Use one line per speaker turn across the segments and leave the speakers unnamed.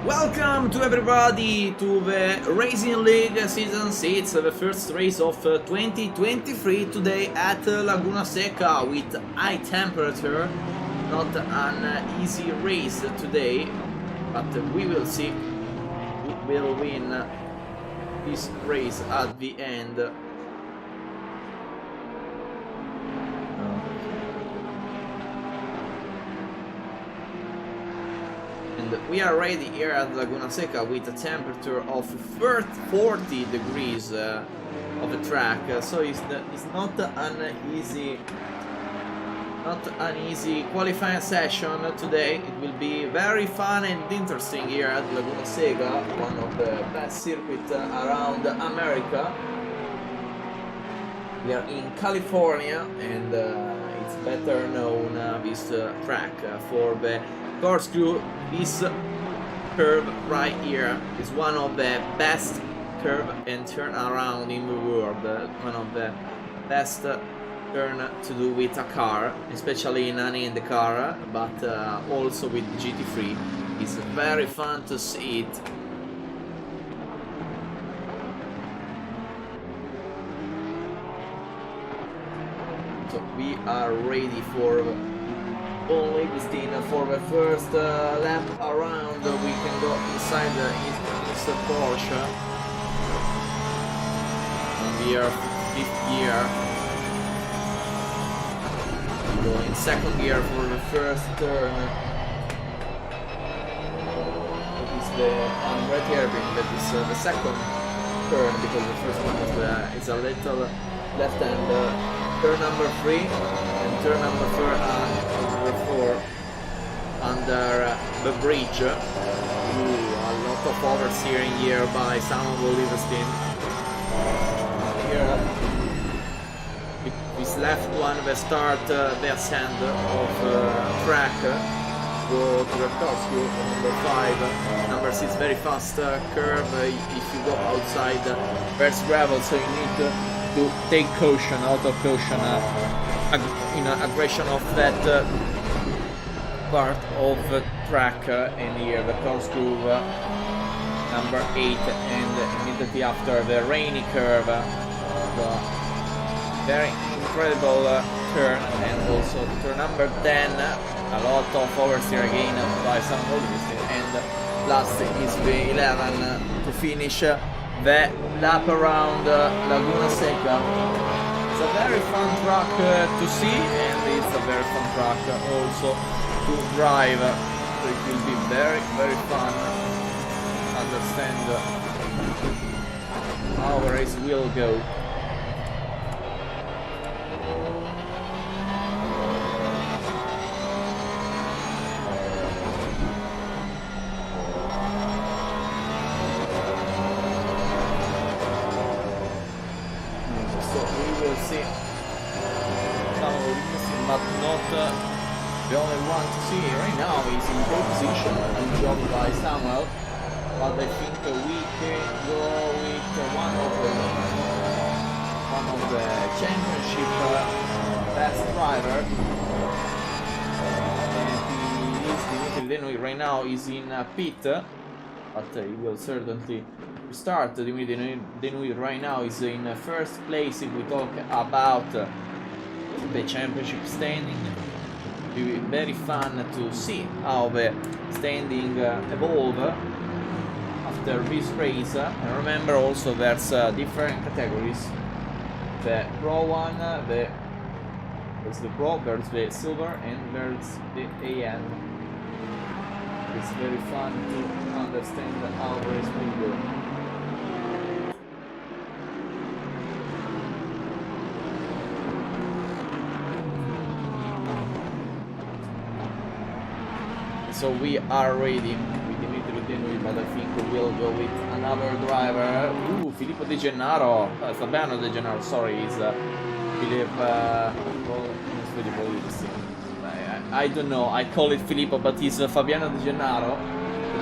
Welcome to everybody to the Racing League Season 6, the first race of 2023 today at Laguna Seca with high temperature. Not an easy race today, but we will see who will win this race at the end. And we are ready here at Laguna Seca with a temperature of 40 degrees of the track, so it's not an easy qualifying session today. It will be very fun and interesting here at Laguna Seca, one of the best circuits around America. We are in California, and it's better known this track for the corkscrew. This curve right here is one of the best curve and turn around in the world, one of the best turn to do with a car, especially in an IndyCar, but also with GT3. It's very fun to see it. So we are ready for only Christina for the first lap around. We can go inside this Porsche. And we are fifth gear. We go in second gear for the first turn. That is the red hairpin. That is the second turn, because the first one is a little left-hand. Turn number 3 and turn number 4 under the bridge. A lot of oversteering here by Simon Liverstein. Here, this left one, the start, the ascent of track. Go to the corkscrew, number 5. Number 6, very fast curve. If you go outside, there's gravel, so you need to take caution, out of caution, in aggression of that part of the track. And here the corkscrew number 8, and immediately after the rainy curve, very incredible turn, and also turn number 10, a lot of oversteer again by some Liverstein, and last is the 11 to finish the lap around Laguna Seca. It's a very fun track to see, and it's a very fun track also to drive. So it will be very, very fun to understand how the race will go. But not the only one to see right now. Is in pole position, good job by Samuel, but I think we can go with one of the championship best driver, and he is Dimitri Denouille. Right now is in pit, but he will certainly restart. Dimitri Denouille right now is in first place. If we talk about the championship standing, it will be very fun to see how the standing evolve after this race. And remember also there's different categories. The pro one, there's the pro, there's the silver, and there's the AN. It's very fun to understand how the race will go. So we are ready with Dimitri Denouille, but I think we'll go with another driver. Filippo De Gennaro, Fabiano De Gennaro, sorry, is I don't know, I call it Filippo, but it's Fabiano De Gennaro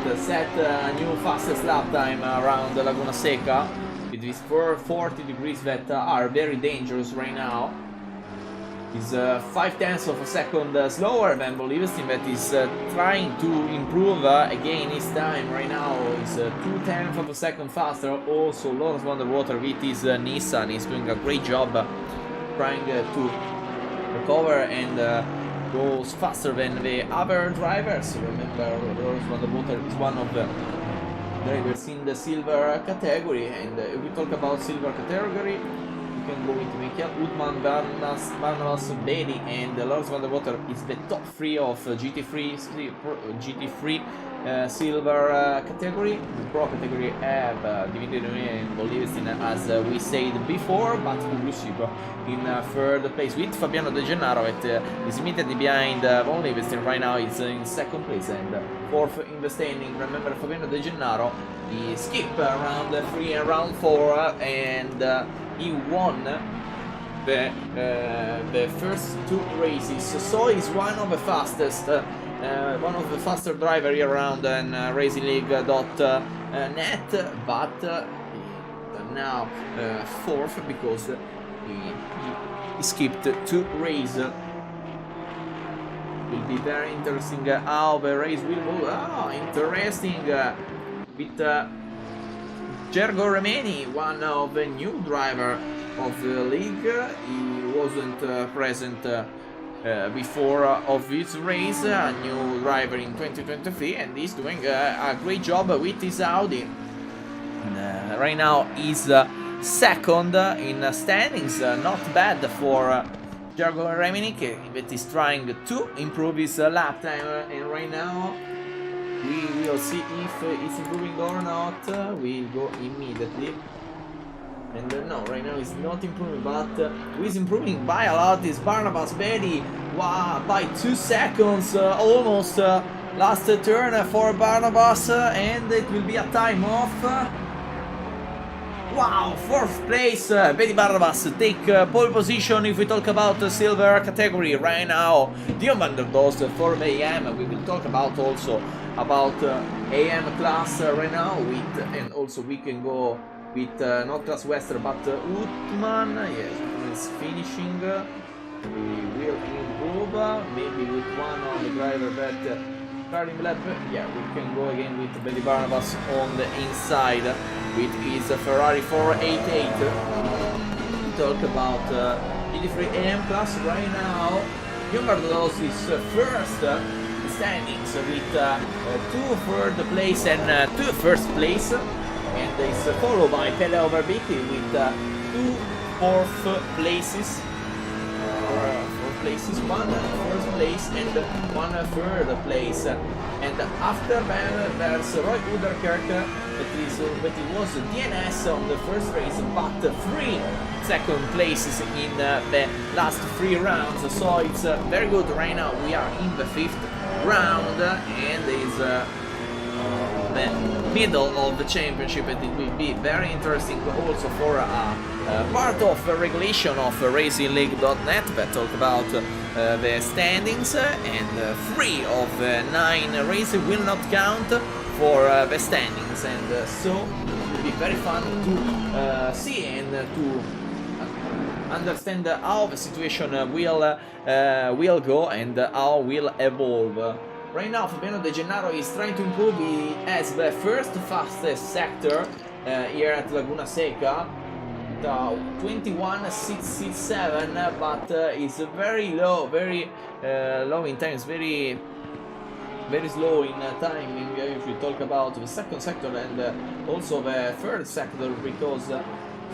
that set a new fastest lap time around Laguna Seca with these 40 degrees that are very dangerous right now. is 0.5 of a second slower than Bolivestin, that is trying to improve again his time. Right now is 0.2 of a second faster. Also Lawrence Wonderwater with his Nissan is doing a great job trying to recover and goes faster than the other drivers. Remember, Lawrence Wonderwater is one of the drivers in the silver category, and if we talk about silver category, you can go into Michael Woodman, Barnabas, Bailey, and Lawrence Wonderwater is the top 3 of GT3 silver category. The pro category have Dimitri and Bolivestin, as we said before, but Urusib in 3rd place with Fabiano De Gennaro that is immediately behind Bolivestin. Right now it's in 2nd place and 4th in the standing. Remember, Fabiano De Gennaro, he skipped round 3 and round 4 and he won the first 2 races, so he's one of the fastest, one of the faster driver here around in RacingLeague.net, but now 4th because he skipped 2 races. Will be very interesting how the race will move. Interesting with Gergo Remeni, one of the new driver of the league. He wasn't present before of this race, a new driver in 2023, and he's doing a great job with his Audi. And, right now he's 2nd in standings, not bad for Gergo Remeni, that is trying to improve his lap time, and right now we will see if it's improving or not. We'll go immediately. And no, right now it's not improving, but who is improving by a lot is Barnabas Belli. Wow, by 2 seconds, almost last turn for Barnabas, and it will be a time off. Wow, 4th place, Betty Barnabas take pole position if we talk about the silver category. Right now, Dion van der Dost for AM. We will talk about also about AM class right now with, and also we can go with not class Western but Utman. Yes, is finishing. We will improve maybe with one on the driver that starting lap. Yeah, we can go again with Betty Barnabas on the inside with his Ferrari 488. We talk about GT3 AM class right now. Dion van der Dost is first standings with 2 3rd place and 2 1st place, and is followed by Pelle Overbiki with 2 4th places, 1 1st place and 1 3rd place, and after them there's Roy Uderkirk that was DNS on the first race, but 3 2nd places in the last 3 rounds, so it's very good. Right now we are in the 5th round and is the middle of the championship, and it will be very interesting also for part of regulation of RacingLeague.net that talk about the standings, and 3 of 9 races will not count for the standings, and so it will be very fun to see and to understand how the situation will go and how will evolve. Right now Fabiano De Gennaro is trying to improve. He has the first fastest sector here at Laguna Seca, 21.667, but is very low, very low in times, very slow in timing if we talk about the 2nd sector and also the 3rd sector, because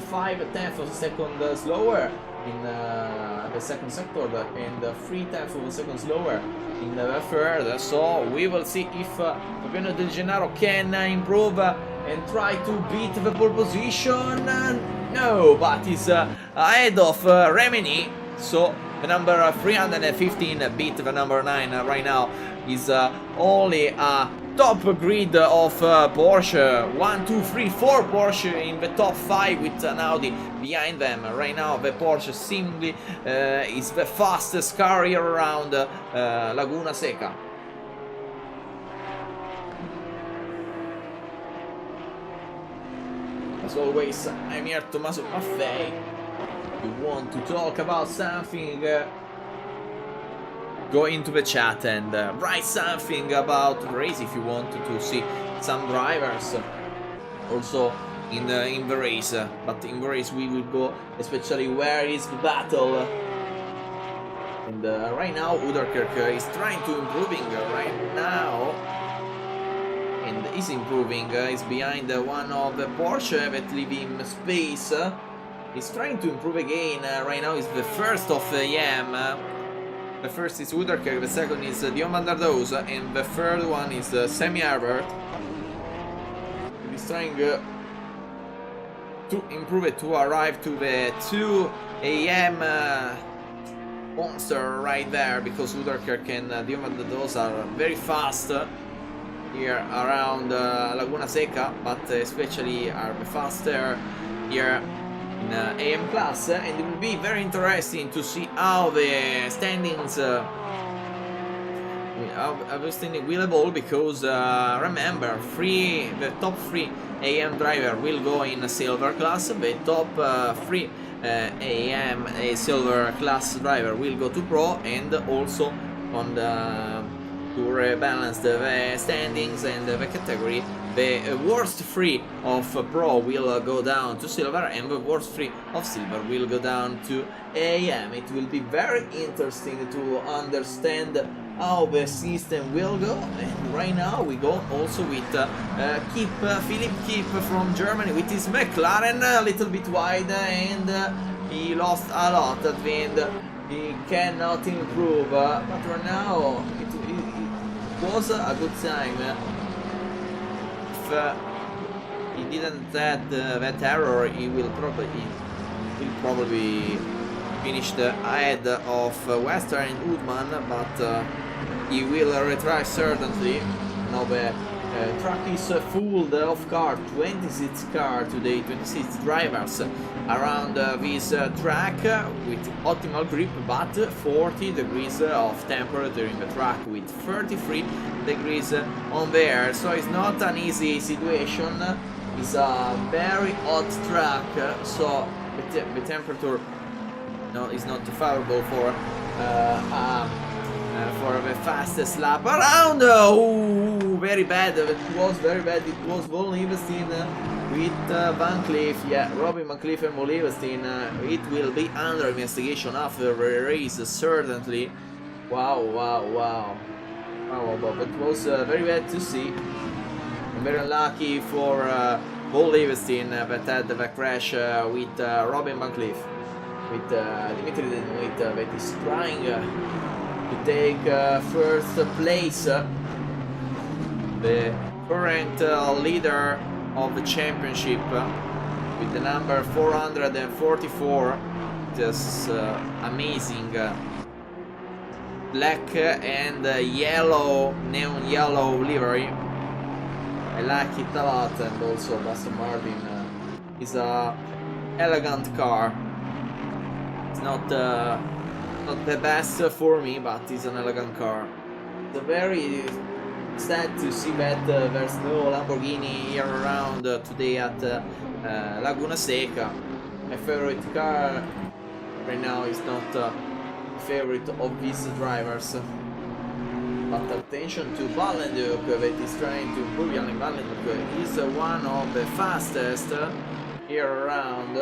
0.5 of a second slower in the 2nd sector and 0.3 of a second slower in the 3rd. So we will see if Fabiano De Gennaro can improve and try to beat the pole position. No, but he's ahead of Remini, so the number 315 beat the number 9 right now. Is only a top grid of Porsche. 1, 2, 3, 4 Porsche in the top 5 with an Audi behind them. Right now the Porsche seemingly is the fastest car here around Laguna Seca. As always, I'm here, Tommaso Maffei. You want to talk about something go into the chat and write something about the race if you want to see some drivers also in the race. But in the race we will go especially where is the battle. And right now Uderkirk is trying to improving right now, and is improving. Is behind one of the Porsche that leave him space. He's trying to improve again. Right now is the first of EM. The first is Uderkirk, the second is Dion van der Doos, and the third one is Sammy Herbert. He's trying to improve it to arrive to the 2 AM monster right there, because Uderkirk and Dion van der Doos are very fast here around Laguna Seca, but especially are faster here in AM class, and it will be very interesting to see how the standings will evolve, because remember, the top 3 AM driver will go in silver class, the top 3 AM silver class driver will go to pro, and also on the to rebalance the standings and the category, the worst 3 of pro will go down to silver, and the worst 3 of silver will go down to AM. It will be very interesting to understand how the system will go. And right now we go also with Philip Kipp from Germany with his McLaren a little bit wide, and he lost a lot at the end. He cannot improve, but right now it was a good time. If he didn't have that error, he will probably finish ahead of Western and Woodman, but he will retry certainly. Now the track is full of cars, 26 cars today, 26 drivers around this track with optimal grip, but 40 degrees of temperature in the track with 33 degrees on the air, so it's not an easy situation. It's a very hot track, so the temperature is not favorable for the fastest lap around. Oh, very bad. It was very bad. It was Von Levenstein with Van Cleef. Yeah, Robin Van Cleef and Von Levenstein. It will be under investigation after the race, certainly. Wow. But it was very bad to see. I'm very unlucky for Von Levenstein that had the crash with Robin Van Cleef. With Dimitri Denoit that is trying to take first place. The current leader of the championship with the number 444. Just amazing black and yellow, neon yellow livery. I like it a lot, and also Aston Martin is a elegant car. It's not the best for me, but it's an elegant car. It's very sad to see that there's no Lamborghini here around today at Laguna Seca. My favorite car right now is not the favorite of these drivers. But attention to Valenduk that is trying to improve. Yannick Valenduk is one of the fastest here around.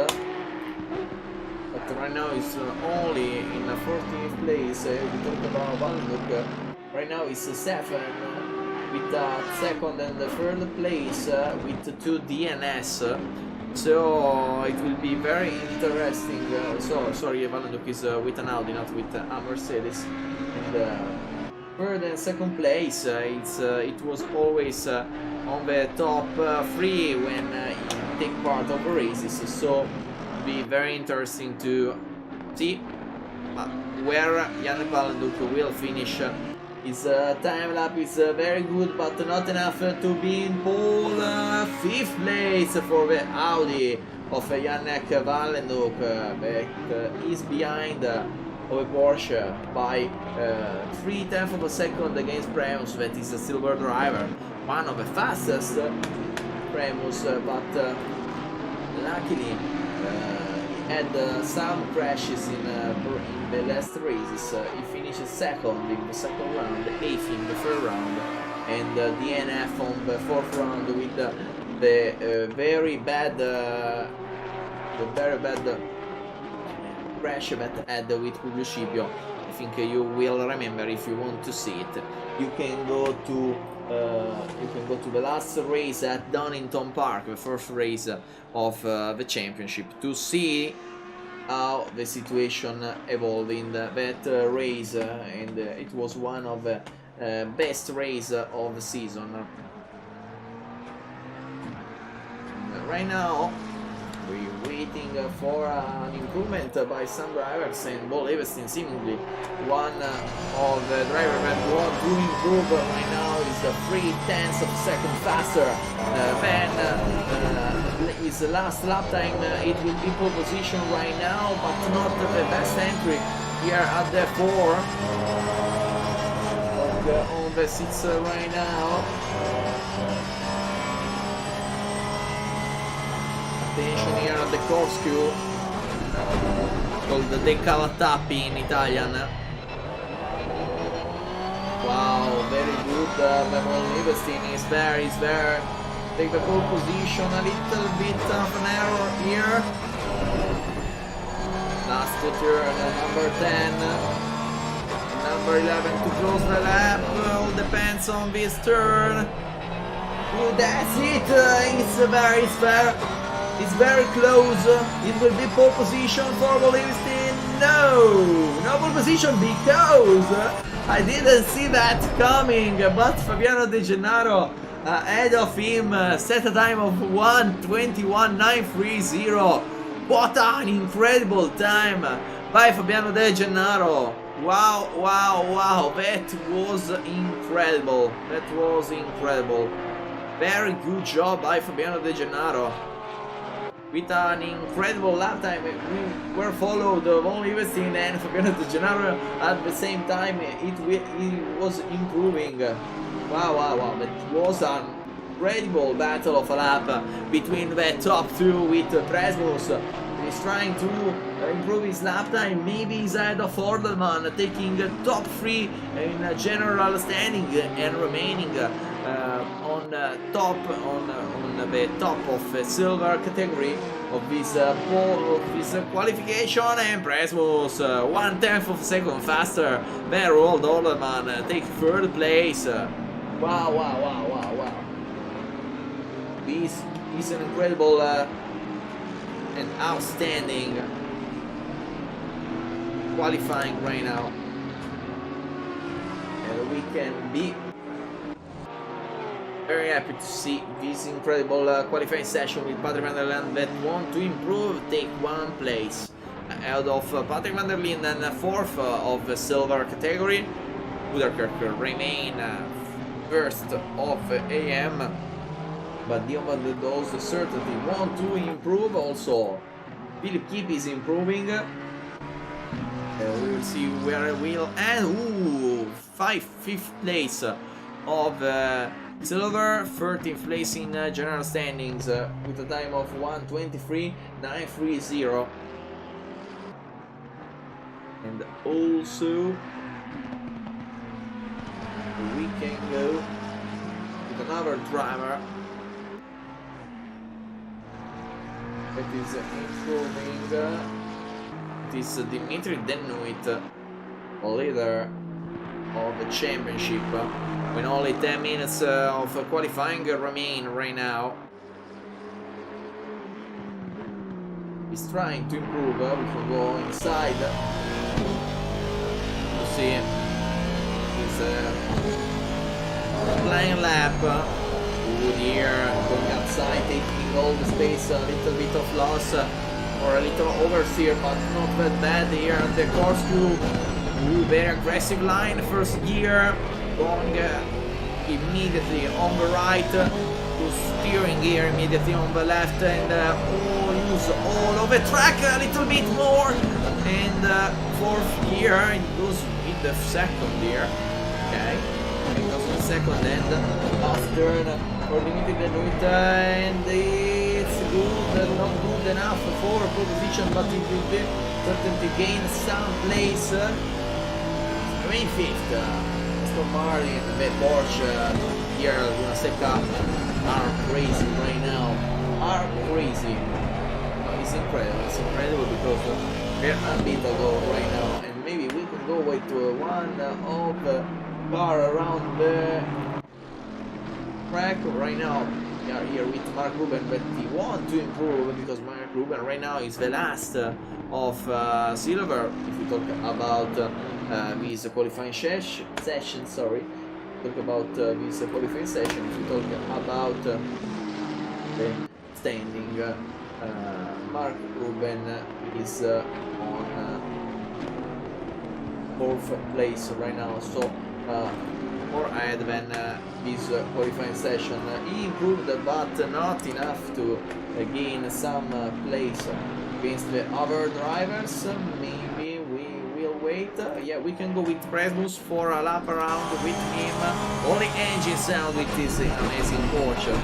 But right now it's only in 14th place. We talk about Valenduk. Right now it's 7 with second and third place with 2 DNS. So it will be very interesting. Sorry, Valenduk is with an Audi, not with a Mercedes. And third and second place, it was always on the top 3 when you take part of the races. So be very interesting to see where Yannick Valenduk will finish. His time lap is very good, but not enough to be in pole. 5th place for the Audi of Yannick Valenduk, that is behind of a Porsche by 3/10 of a second against Premus, that is a silver driver, one of the fastest Premus, but luckily had some crashes in the last races. He finished second in the second round, 8th in the third round, and DNF on the fourth round with the very bad crash that had with Julio Scipio. I think you will remember if you want to see it. You can go to the last race at Donington Park, the first race of the championship, to see how the situation evolved in that race, and it was one of the best race of the season. Right now we're waiting for an improvement by some drivers, and Bo Levenstein, seemingly one of the drivers that want to improve right now, is 0.3 of a second faster than his last lap time. It will be pole position right now, but not the best entry here at the 4 on the 6 right now. Attention here at the corkscrew, called the decalatappi in Italian. Wow, very good. Lemon Levenstein is there. Take the pole position, a little bit of an error here. Last turn, number 10. Number 11 to close the lap. All depends on this turn. Oh, that's it. It's very close. It will be pole position for Levenstein. No pole position, because I didn't see that coming. But Fabiano De Gennaro ahead of him set a time of 1:21.930. What an incredible time by Fabiano De Gennaro. Wow, that was incredible. Very good job by Fabiano De Gennaro. With an incredible lap time, we were followed Von Levenstein and Fabiano De Gennaro at the same time. He was improving. Wow, that was an incredible battle of a lap between the top two, with Presmus. He's trying to improve his lap time. Maybe he's ahead of Ordelman, taking top 3 in general standing and remaining on the top of the silver category of this qualification. And Presmus 1/10 of a second faster than Roald Ordelman, take third place. Wow. This is an incredible and outstanding qualifying right now, and we can be very happy to see this incredible qualifying session with Patrick van der Leyen, that want to improve, take 1 place ahead of Patrick van der Leyen, and 4th of the silver category. Uderkirk remain first of AM, but Dion van der Doos certainly want to improve also. Philip Kipp is improving. We will see where it will end. 5th place of silver, 13th place in general standings with a time of 1:23.930. And also we can go with another driver that is improving. It is Dimitri Denuit, leader of the championship, when only 10 minutes of qualifying remain right now. He's trying to improve. We can go inside to see his flying lap. Good here, going outside, taking all the space, a little bit of loss or a little oversteer, but not that bad here at the corkscrew. Very aggressive line, first gear, going immediately on the right, to steering gear immediately on the left, and use all of the track a little bit more, and 4th gear, it goes with the 2nd gear, okay, it goes with the 2nd, and last turn for Dimitri Denuit, and it's good, not good enough for pole position, but it will be certainly gain some place. Remain 5th. Aston Martin, the Porsche here, Laguna Seca are crazy right now. Are crazy. It's incredible because we're unbeatable right now, and maybe we can go with one of the car around the track right now. We are here with Mark Ruben, but we want to improve because Mark Ruben right now is the last of silver. If we talk about this qualifying session, sorry, talk about this qualifying session. If we talk about the standing, Mark Ruben is on 4th place right now, so more ahead than this qualifying session. He improved, but not enough to gain some place against the other drivers. Maybe we will wait. Yeah, we can go with Presmus for a lap around with him. Only engine sound with this amazing Porsche.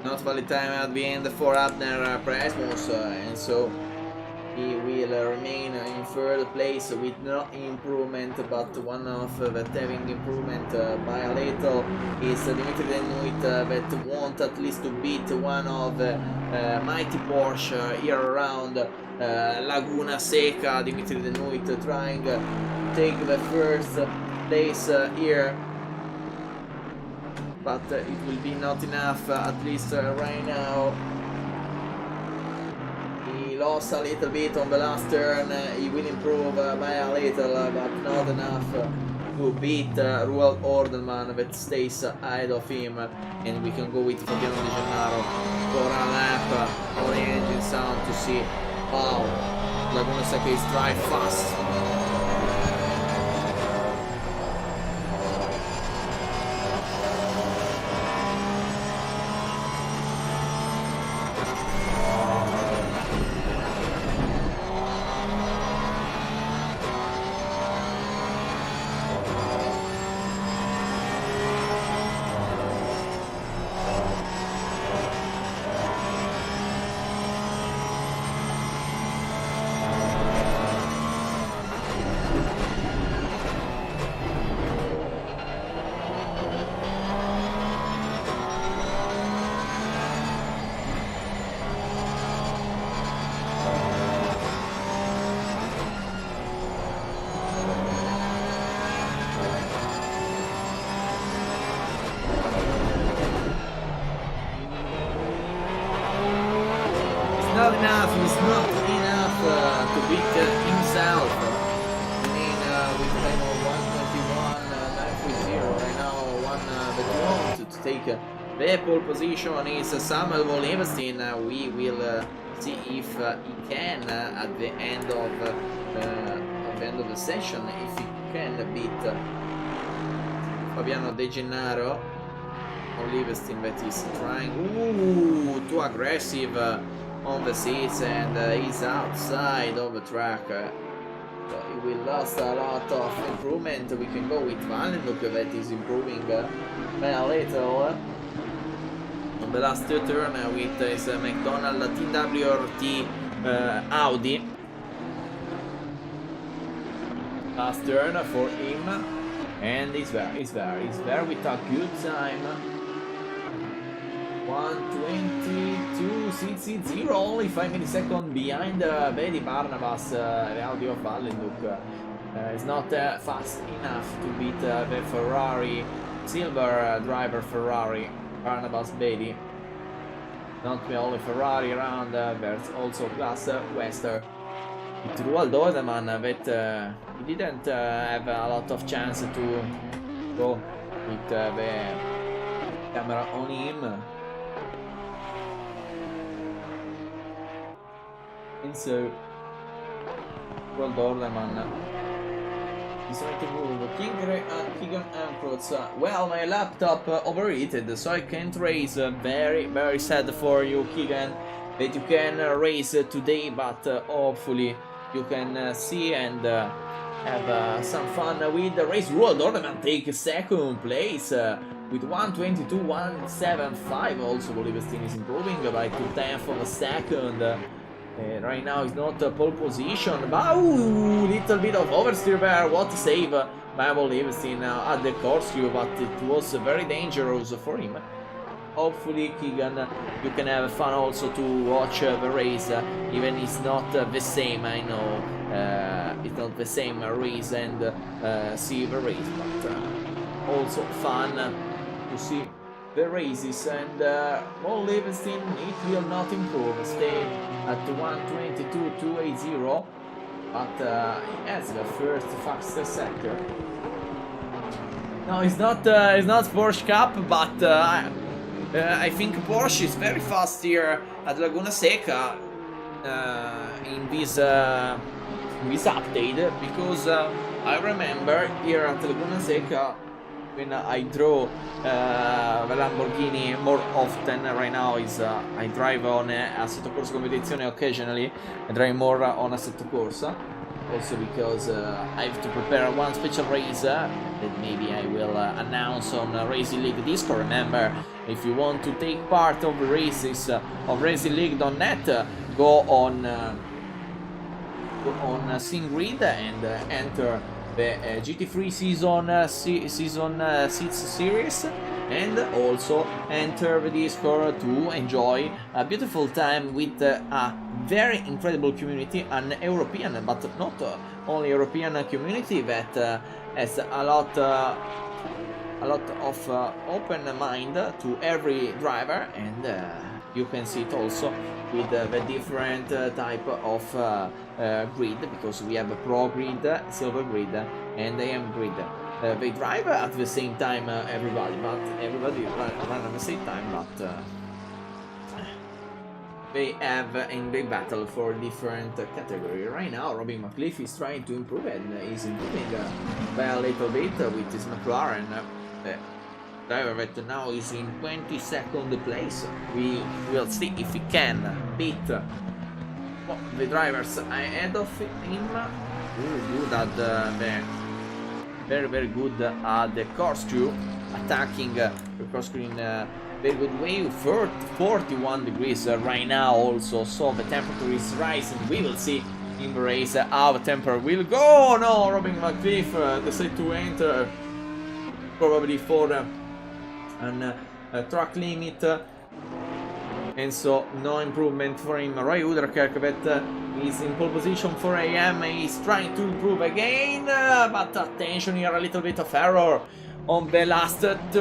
Not valid time at the end for Abner Presmus, and so he will remain in 3rd place with no improvement, but one of that having improvement by a little is Dimitri Denuit, that want at least to beat one of mighty Porsche here around Laguna Seca. Dimitri Denuit trying to take the 1st place here, but it will be not enough, at least right now. He lost a little bit on the last turn. He will improve by a little, but not enough to beat Ruel Ordelman, that stays ahead of him. And we can go with Fabiano De Gennaro for a lap on the engine sound to see how Laguna Seca is drive fast. Not enough, it's not enough to beat himself. I mean, with time of 1:21.930 right now, one that wants to take the pole position is Samuel Volevestin. We will see if he can at the end of the session, if he can beat Fabiano De Gennaro. Volevestin that is trying too aggressive on the seats, and he's outside of the track. So he will lose a lot of improvement. We can go with Vandenhoek that is improving by a little on the last turn with his McDonald TWRT Audi. Last turn for him, and he's there with a good time. 1:22.0, only 5 milliseconds behind Bedi Barnabas. The Audi of Valenduk is not fast enough to beat the Ferrari, silver driver Ferrari, Barnabas Bedi. Not the only Ferrari around, there's also Plus Wester. With Roald Ordeman, but he didn't have a lot of chance to go with the camera on him. And so Roald Ordeman is trying to move. Keegan Amprotz. Well, my laptop overheated, so I can't race. Very sad for you, Keegan, that you can race today, but hopefully you can see and have some fun with the race. Roald Ordeman take second place with 1:22.175. Also, Bolivestin is improving by 2/10 of a second. Right now it's not pole position, but little bit of oversteer there. What a save by Bolivestin at the corkscrew, but it was very dangerous for him. Hopefully, Keegan, you can have fun also to watch the race, even it's not the same, I know, it's not the same race and see the race, but also fun to see the races. And Bolivestin, it will not improve, stay at 1:22.280, but he has the first fastest sector. No, it's not Porsche Cup, but I think Porsche is very fast here at Laguna Seca in this update, because I remember here at Laguna Seca when I draw the Lamborghini more often. Right now is I drive on Assetto Corsa competizione occasionally. I drive more on Assetto Corsa, also because I have to prepare one special race that maybe I will announce on RacingLeague Discord. Remember, if you want to take part of the races of RacingLeague.net, go on SingGrid and enter the GT3 season 6 series, and also enter the Discord to enjoy a beautiful time with a very incredible community, an European, but not only European community that has a lot of open mind to every driver, and you can see it also with the different type of grid, because we have a Pro Grid, Silver Grid, and AM Grid. They drive at the same time, everybody run at the same time, but they have in the battle for different category. Right now, Robin McLeaf is trying to improve, and is improving by a little bit with his McLaren. The driver that now is in 22nd place. We will see if he can beat the drivers ahead of him. Good at the very good at the corkscrew, attacking the corkscrew in very good way. 41 degrees right now also, so the temperature is rising. We will see in the race how the temperature will go. No, Robin McLeaf decided to enter probably for a track limit, and so no improvement for him. Roy Uderkerk that is in pole position for AM, is trying to improve again, but attention here, a little bit of error on the last turns,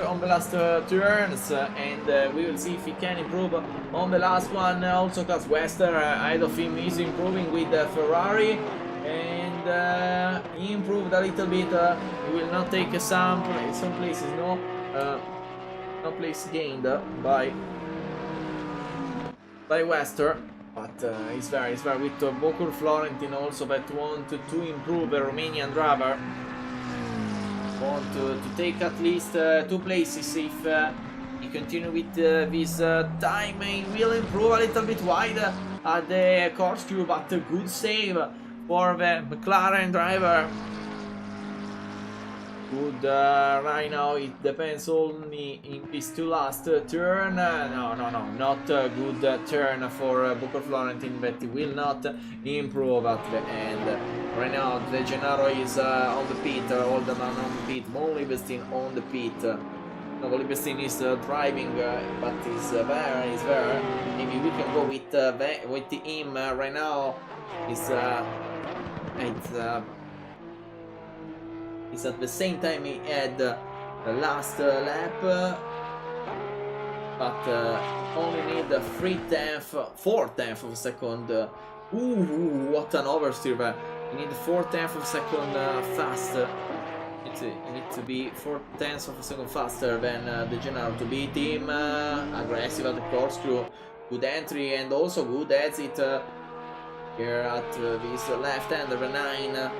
and we will see if he can improve on the last one. Also, Klaus Wester ahead of him is improving with Ferrari, and he improved a little bit. He will not take some places, no place gained by Wester, but it's very with Bocur Florentin also, that want to improve the Romanian driver, want to take at least 2 places. If he continue with this time, he will improve a little bit wide at the corkscrew, but a good save for the McLaren driver. Good, right now it depends only in these 2 last turn. No, not a good turn for Bocur Florentin, but he will not improve at the end. Right now De Gennaro is on the pit, Olderman on the pit, Molly Bestin on the pit. Liberstein is driving, but is there. Maybe we can go with him right now. It's at the same time he had the last lap, but only need 4/10 of a second. Ooh, what an oversteer there. You need 4/10 of a second faster. You need to be 4/10 of a second faster than the Gennaro to beat him. Aggressive at the corkscrew. Good entry and also good exit here at this left hander, the 9.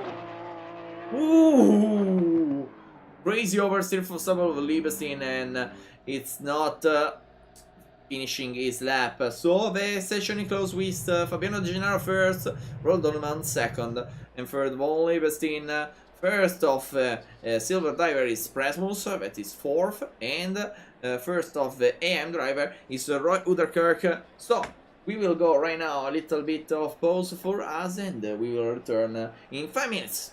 Ooh! Crazy oversteer for Sabal Libestein, and it's not finishing his lap. So the session is closed with Fabiano De Gennaro first, Roald Dolman second, and third Von Libestein. First of Silver Diver is Presmus, that is fourth, and first of the AM driver is Roy Uderkirk. So we will go right now a little bit of pause for us, and we will return in 5 minutes.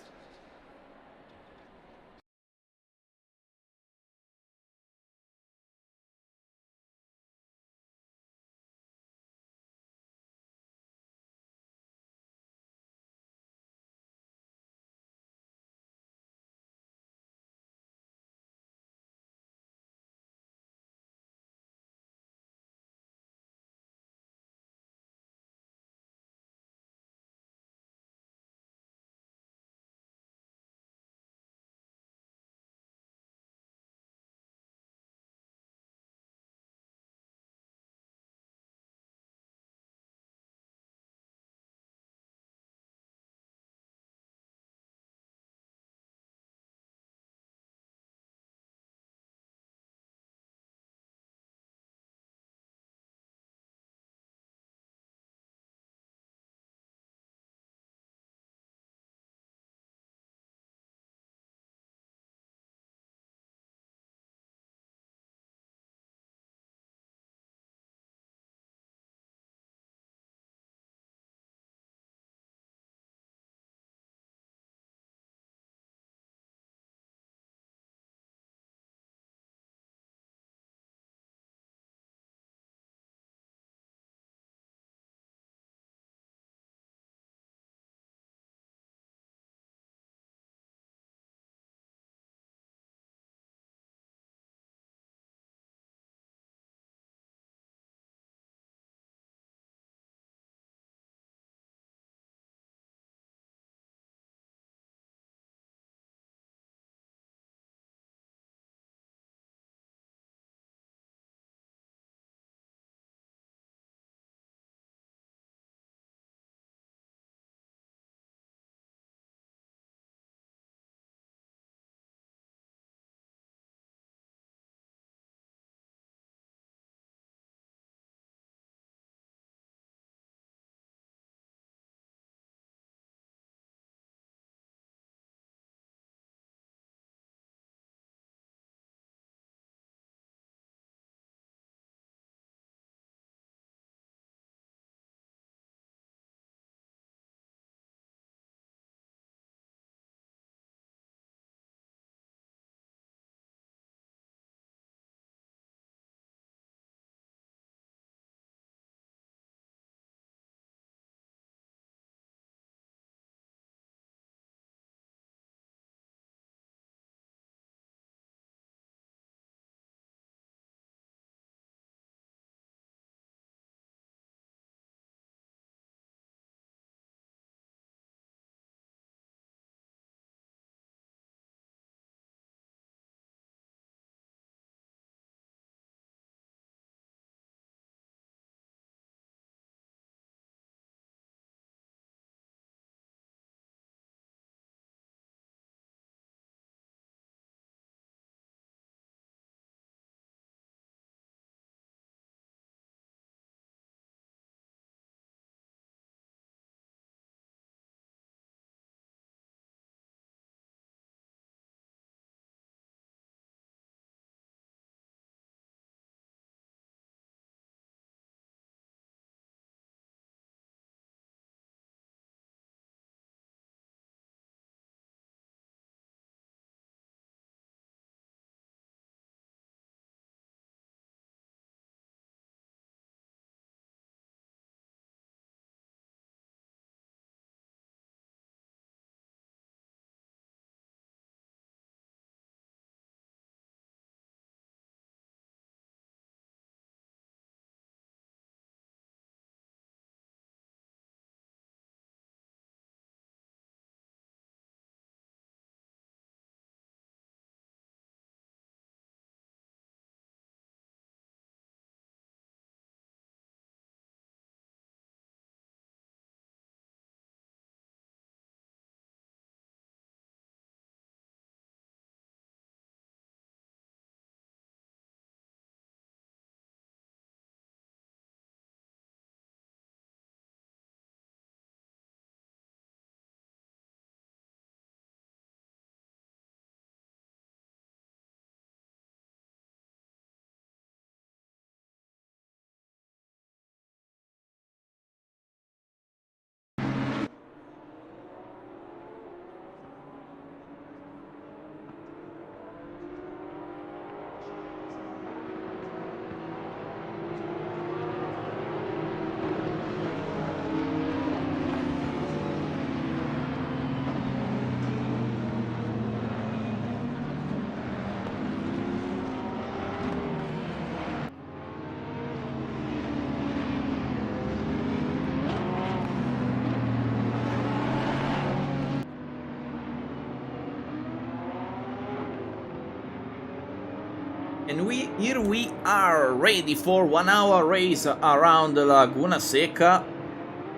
And here we are ready for 1 hour race around Laguna Seca.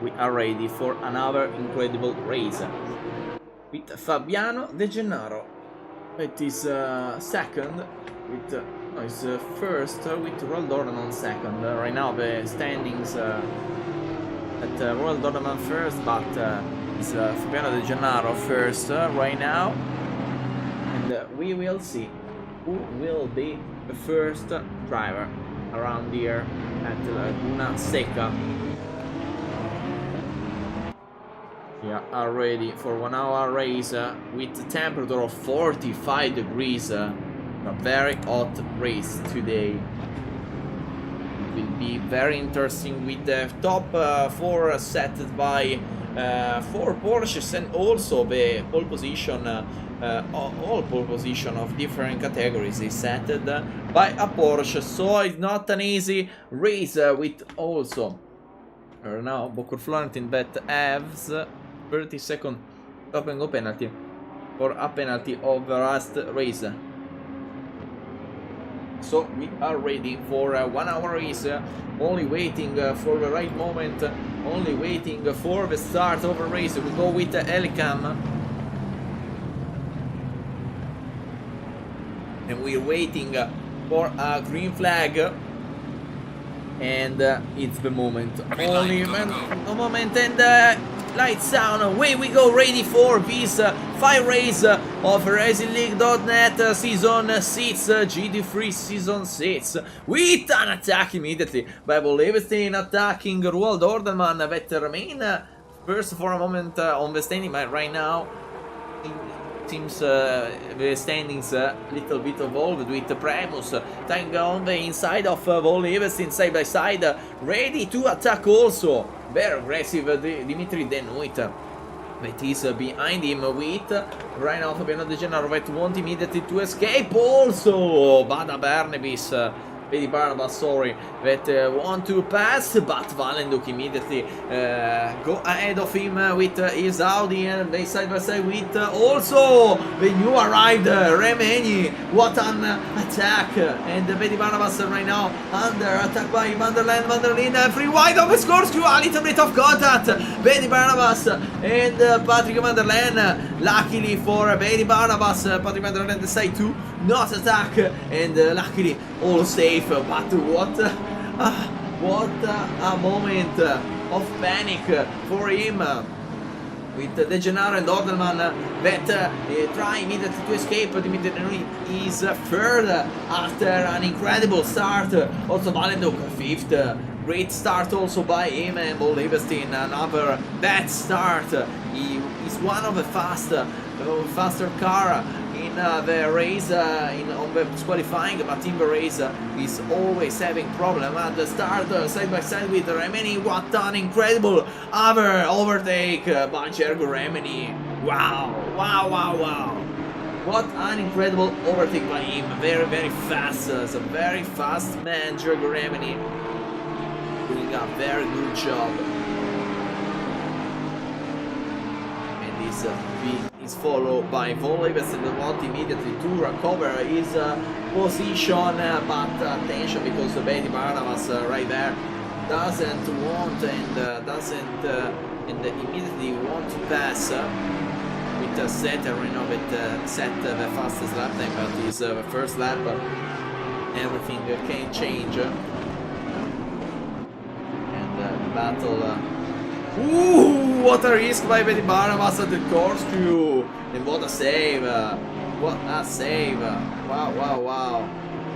We are ready for another incredible race with Fabiano De Gennaro. It is second with it's first with Roald Dorman second. Right now the standings at Roald Dorman first, but it's Fabiano De Gennaro first right now, and we will see who will be the first driver around here at Laguna Seca. We are ready for 1 hour race with a temperature of 45 degrees. A very hot race today. It will be very interesting with the top 4 set by 4 Porsches, and also the pole position. All pole position of different categories is set by a Porsche, so it's not an easy race with also now Bocor Florentin that has 30-second stop and go penalty for a penalty of the last race. So we are ready for a 1 hour race, only waiting for the right moment, only waiting for the start of the race. We go with Helicam. And we're waiting for a green flag, and it's the moment. Only the moment, and lights down. Away we go, ready for this 5 race of RacingLeague.net season 6, GT3 season 6, with an attack immediately by Volevestein attacking Roald Dorman that remain first for a moment on the standing, but right now seems the standings a little bit evolved with Primus tying on the inside of Volevestein side by side, ready to attack also. Very aggressive Dimitri Denuit that is behind him with right now Fabiano De Gennaro that want immediately to escape also. Bada Bernabis, Bedi Barnabas, sorry, that want to pass, but Valenduk immediately go ahead of him with his Audi, and they side by side with also the new arrived Remeni. What an attack! And Bedi Barnabas right now under attack by Vanderlyn, free wide of the scores to a little bit of contact. Bedi Barnabas and Patrick Vanderlyn. Luckily for Bedi Barnabas, Patrick Vanderlyn decided to not attack, and luckily all safe. But what a moment of panic for him with De Gennaro and Ordelman that try immediately to escape. Dimitri is third after an incredible start. Also Valenduk 5th. Great start also by him, and Volevestein another bad start. He is one of the faster car in the race, on the qualifying, but in the race is always having problem at the start, side by side with Remeni. What an incredible other overtake by Gergo Remeni. Wow. What an incredible overtake by him. Very fast. It's a very fast man, Gergo Remeni, doing a very good job. And this is followed by Volevestein that want immediately to recover his position, but attention, because Bedi Barnabas right there doesn't want and immediately want to pass with Setter, you know, with set the fastest lap time, but his first lap everything can change, and battle. Ooh, what a risk by Bedi Barnabas at the corkscrew, and what a save! What a save! Wow!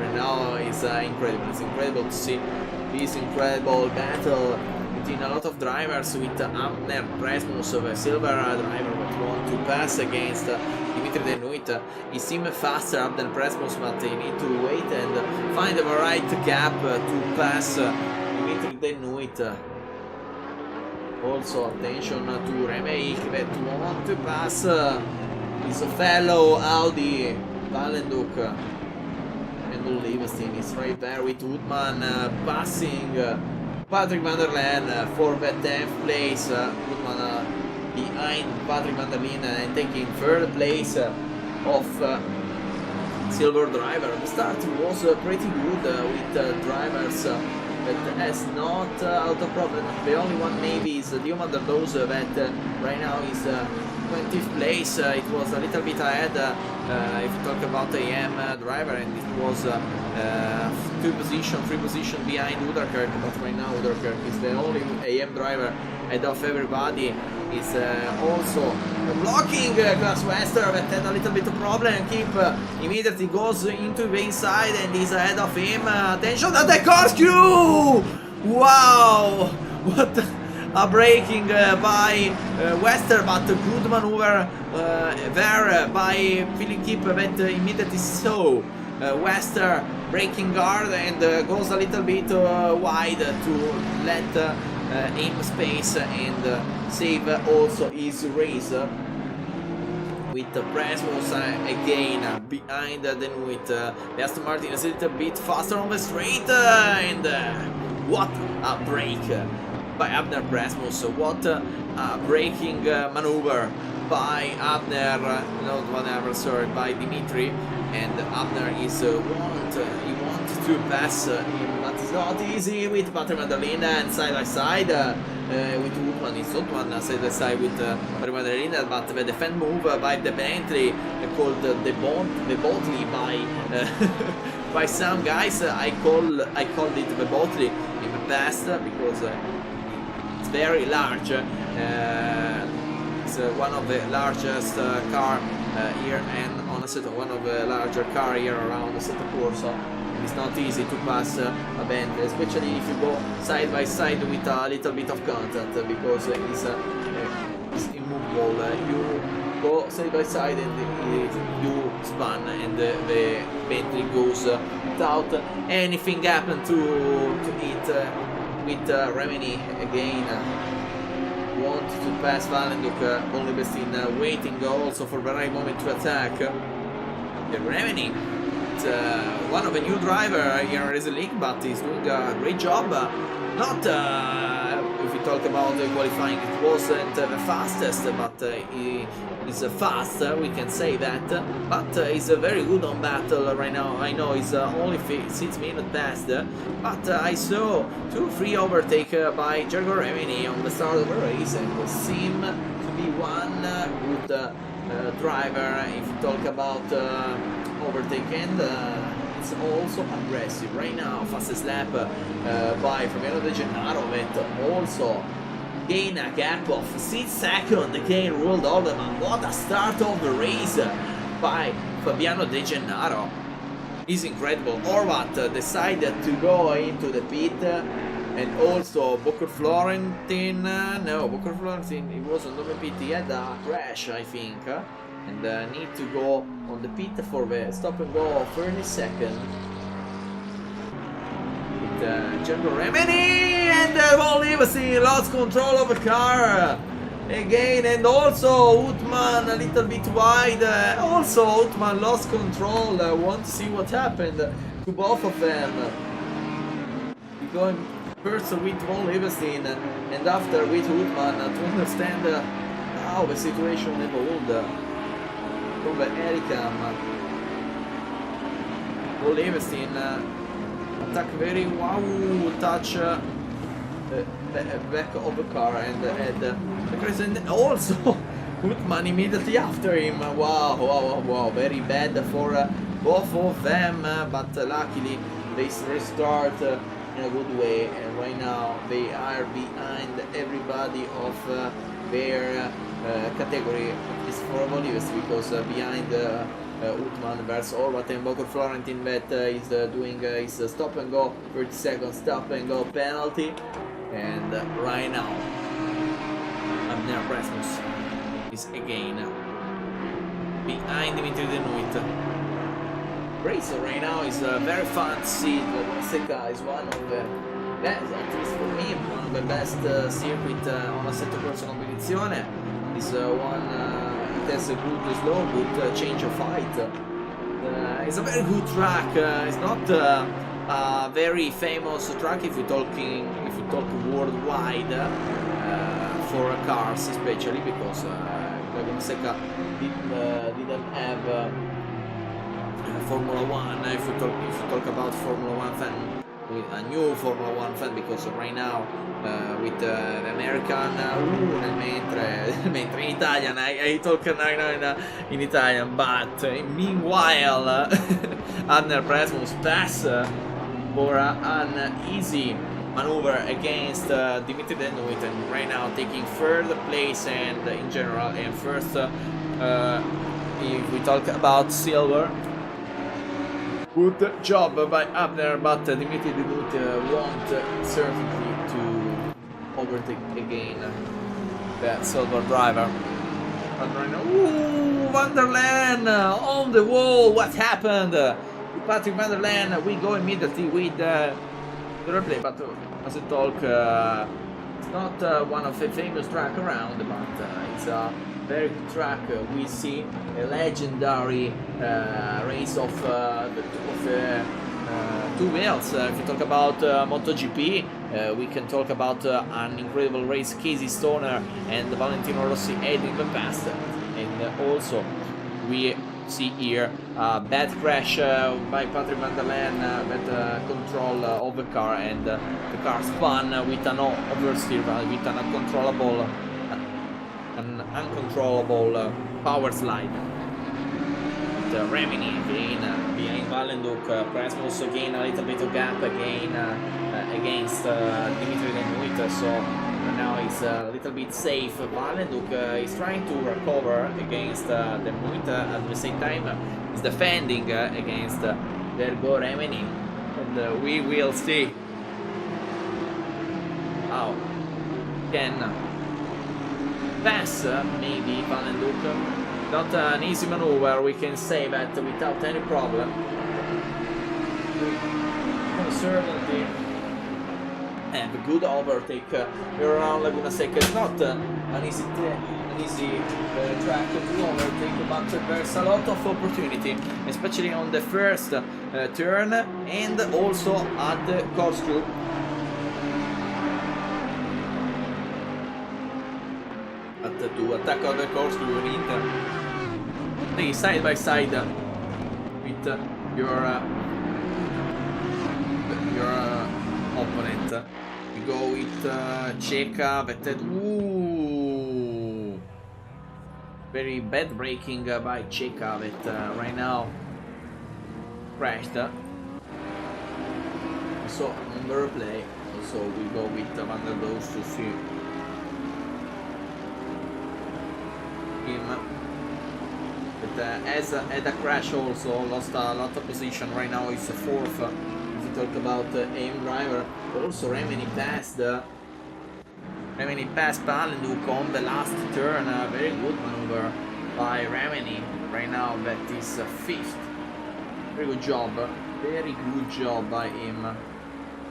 Right now it's incredible. It's incredible to see this incredible battle between a lot of drivers, with Amner Presmus, the silver driver, that want to pass against Dimitri Denuit. He seems faster up than Presmus, but they need to wait and find the right gap to pass Dimitri Denuit. Also attention to Remake that want to pass his fellow Audi Valenduk, and Volevestein is right there with Woodman passing Patrick Vanderlyn for the 10th place. Woodman behind Patrick Vanderlyn and taking third place of silver driver. The start was pretty good with drivers that has not a lot of problem. The only one maybe is Dioma Dardoz that right now is 20th place. It was a little bit ahead if you talk about AM driver, and it was 3 position behind Uderkirk, but right now Uderkirk is the only AM driver ahead of everybody. Is also blocking Glass Wester that had a little bit of problem. Keep immediately goes into the inside and is ahead of him. Attention at the corkscrew! Wow! What a braking by Wester, but a good maneuver there by Philip Keep that immediately saw Wester braking hard and goes a little bit wide to let him space and save also his race. With Pressmos again behind, then with the Aston Martin is a little bit faster on the straight, and what a break by Abner Pressmos, what a braking maneuver by Abner, not whatever, sorry, by Dimitri, and Abner is he wants to pass him, but it's not easy with Patrick Madalena and side by side with Woodman. It's Woodman side by side with Patrick Madalena, but the defend move by the Bentley called the Botley by some guys. I called it the Botley in the past because it's very large. It's one of the largest car here, and on one of the larger car here around the Santa Corsa. It's not easy to pass a Bentley, especially if you go side by side with a little bit of contact, because it's immovable. You go side by side and you spun, and the Bentley goes without anything happen to it. With Remini again. Want to pass Valenduk, only Bestin waiting also for the right moment to attack. The Remini, one of the new driver here in RacingLeague, but he's doing a great job. Not if we talk about the qualifying, it wasn't the fastest, but he is fast, we can say that. But he's very good on battle right now. I know he's only 6 minutes past, but I saw 2-3 overtake by Gergo Remini on the start of the race, and seem to be one good driver if you talk about overtake, and it's also aggressive right now. Fastest lap by Fabiano De Gennaro that also gain a gap of 6 seconds again, ruled over. What a start of the race by Fabiano De Gennaro is incredible. Horvat decided to go into the pit, and also Booker Florentin, Booker Florentin, he was on the pit, he had a crash I think, and need to go on the pit for the stop and go of 30 seconds. General Remini, and Volivasi lost control of the car again, and also Utman a little bit wide. Also Utman lost control. Want to see what happened to both of them. Going first with Von Leverstein and after with Utman to understand how the situation evolved from the Ericam. Von Leverstein attack very wow, touch the back of the car and had the crescent, also Utman immediately after him. Wow, very bad for both of them, but luckily they restart in a good way, and right now they are behind everybody of their category, at least for Bolivas, because behind Utman versus Horvat and Bokor Florentin that is doing his stop and go, 30 seconds stop and go penalty, and right now Abner Pressmos is again behind Dimitri Denuit. Race right now is very fun to see. Seca is one of the best, at least for me, one of the best circuit on Assetto Corsa competizione. Is one it has a good slow, good change of height. It's a very good track. It's not a very famous track if you talk worldwide for cars, especially because Laguna Seca didn't have Formula 1, if you talk about Formula 1 fan, with a new Formula 1 fan, because right now with the American mentre in Italian I talk right now in Italian, but meanwhile Adner Rasmus pass for an easy maneuver against Dimitri Denouit, and right now taking third place and in general, and first if we talk about silver. Good job by Abner, but Dimitri Denouit won't certainly to overtake again that silver driver. And right now, ooh, Van der Laan on the wall. What happened? Patrick Van der Laan, we go immediately with the replay, but as I talk, it's not one of the famous track around, but it's a very good track. We see a legendary race of two wheels. If you talk about MotoGP, we can talk about an incredible race Casey Stoner and Valentino Rossi had in the past, and also we see here a bad crash by Patrick Van der Laan, bad control of the car, and the car spun with an oversteer, with an uncontrollable power slide. Remini again behind Valenduk, Rasmus again a little bit of gap again against Dimitri Denouit, so now he's a little bit safe. Valenduk is trying to recover against Denouit, at the same time he's defending against Vergo Remini, and we will see how can pass maybe Valenduk. Not an easy maneuver, we can say that without any problem. We certainly have a good overtake around Laguna Seca. It's not an easy track to overtake, but there's a lot of opportunity, especially on the first turn and also at the corkscrew. To attack on the corkscrew, you need stay side by side with your opponent. You go with Seca, that had very bad braking by Seca, that right now crashed. So on the replay, also we go with Van der Doos to see him, but as had a crash, also lost a lot of position. Right now it's fourth. If you talk about aim driver, also Remini passed Valenduk on the last turn. Very good maneuver by Remini. Right now that is fifth. Very good job by him.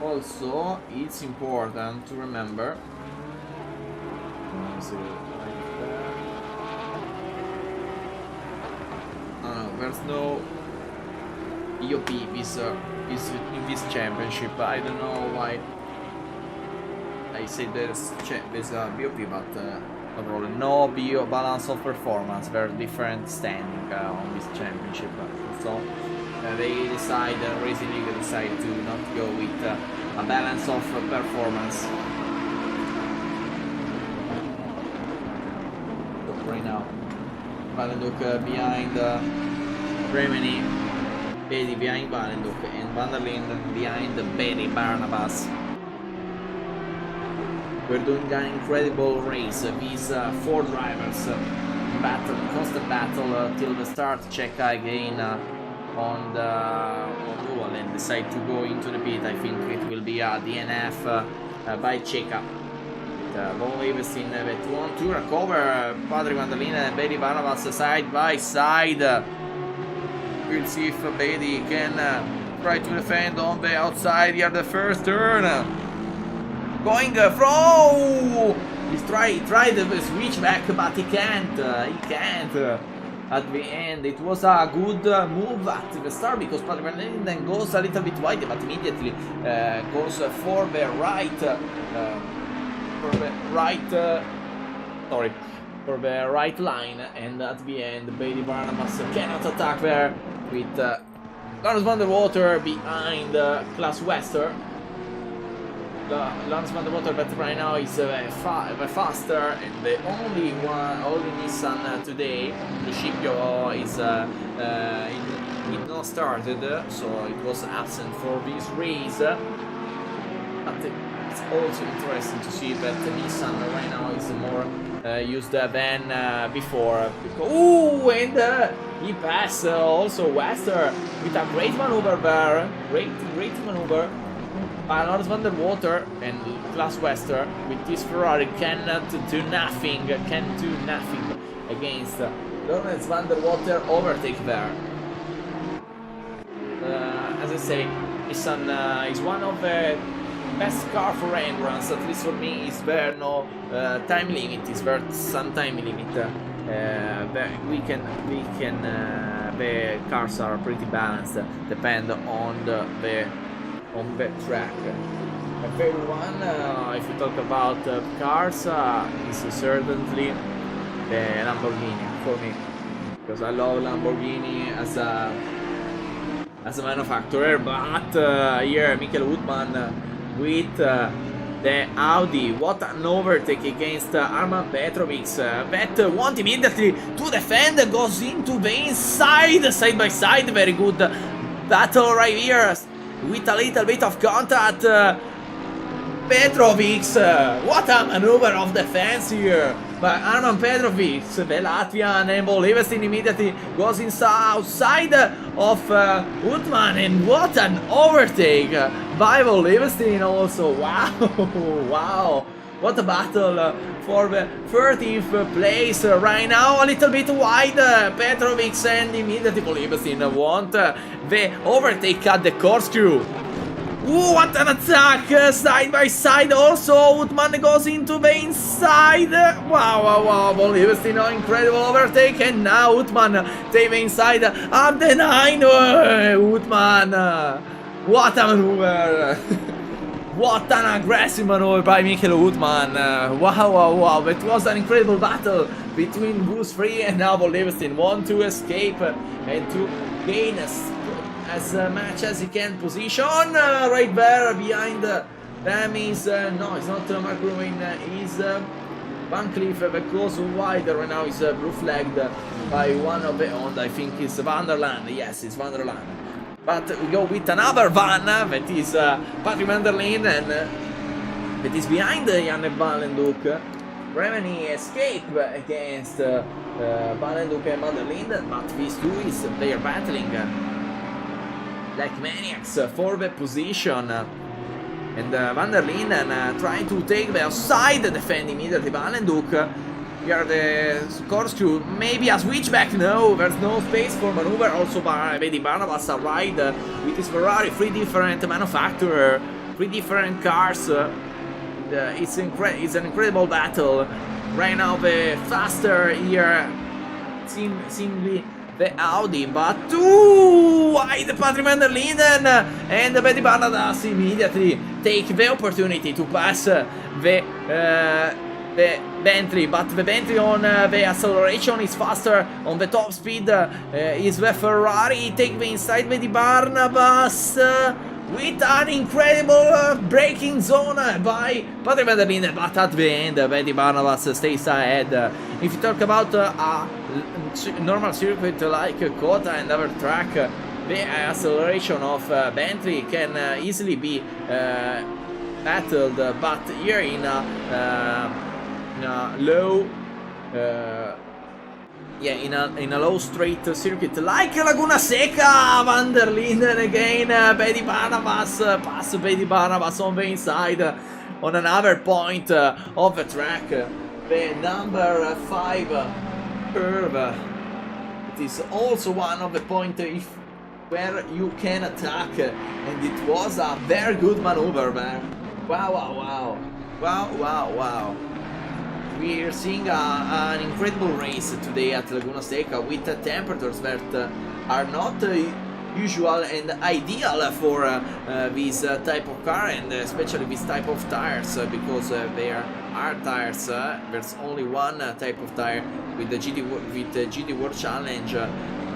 Also, it's important to remember. There's no EOP is in this championship. I don't know why I say there's BOP, but overall no balance of performance. Very different standing on this championship. So they decide, RacingLeague decide to not go with a balance of performance. So right now, Valenduk behind. Remini, Bedi behind Valenduk, and Van der Laan behind Bedi Barnabas. We're doing an incredible race. These four drivers constant battle till the start. Seca again on dual and decide to go into the pit. I think it will be a DNF by Seca. Lonely Westin that want to recover. Patrick Van der Laan and Bedi Barnabas side by side. We'll see if Bedi can try to defend on the outside here, the first turn. Going through! He's tried the switch back, but he can't. At the end, it was a good move at the start, because Patrick Van der Laan then goes a little bit wide, but immediately goes for the right line, and at the end Bedi Barnabas cannot attack there with Lawrence van der Water behind Class Wester. Lawrence van der Water, but right now is faster, and the only Nissan today, the Scipio is it not started, so it was absent for this race. But it's also interesting to see that Nissan right now is more used than before. Ooh, and he passed also Wester with a great maneuver there. Great maneuver. Lawrence van der Water and Class Wester with this Ferrari cannot do nothing. Can do nothing against Lawrence van der Water overtake there. As I say, Nissan is one of the best car for endurance, at least for me. Is there no time limit? Is there some time limit? The cars are pretty balanced, depend on the track. My favorite one, if we talk about cars, is certainly the Lamborghini for me, because I love Lamborghini as a manufacturer. But here Michael Woodman with the Audi, what an overtake against Arman Petrovic, that want immediately to defend, goes into the inside, side by side, very good battle right here, with a little bit of contact. Petrovic, what a maneuver of defense here by Arman Petrovic. The Latvian, and Bolivestin immediately goes outside of Woodman, and what an overtake by Bolivestin also. Wow, what a battle for the 13th place right now. A little bit wide Petrovic, and immediately Bolivestin want the overtake at the corkscrew. Ooh, what an attack, side by side also. Woodman goes into the inside. Wow, Bolivestin, incredible overtake, and now Woodman take the inside at the 9. Woodman, what a maneuver. What an aggressive maneuver by Michael Woodman. Wow, it was an incredible battle between Goose Free and now Bolivestin. Want to escape and to gain as much as he can position. Right there behind them is no, it's not Mark Ruin, is Van Cleef, because wide right now is blue flagged by one of the Honda. I think it's Vanderland. Yes, it's Vanderland. But we go with another van that is Patrick Van der Linde, and that is behind Janne Valenduk. Remini escape against Valenduk and Van der Linde, but these two they are battling like maniacs for the position, and Van der Linden trying to take the outside, defend immediately Valenduk. Here the corkscrew, maybe a switchback. No, there's no space for maneuver. Also Vedi Barnabas a ride with his Ferrari, 3 different manufacturer, 3 different cars. It's an incredible battle right now. The faster here seemingly the Audi, but too wide Patrick Van der Linden, and Betty Barnadas immediately take the opportunity to pass the Bentley, but the Bentley on the acceleration is faster. On the top speed is the Ferrari. Take the inside Betty Barnabas with an incredible braking zone by Patrick Van der Linden, but at the end Betty Barnabas stays ahead. If you talk about a normal circuit like Kota and other track, the acceleration of Bentley can easily be battled, but here in a low in a low straight circuit like Laguna Seca, Van der Linden again, Betty Barnabas, pass Betty Barnabas on the inside on another point of the track, the number 5 curve. It is also one of the points where you can attack, and it was a very good maneuver there. Wow. We are seeing an incredible race today at Laguna Seca with temperatures that are not usual and ideal for this type of car, and especially this type of tires, because there are tires. There's only one type of tire with the GT World Challenge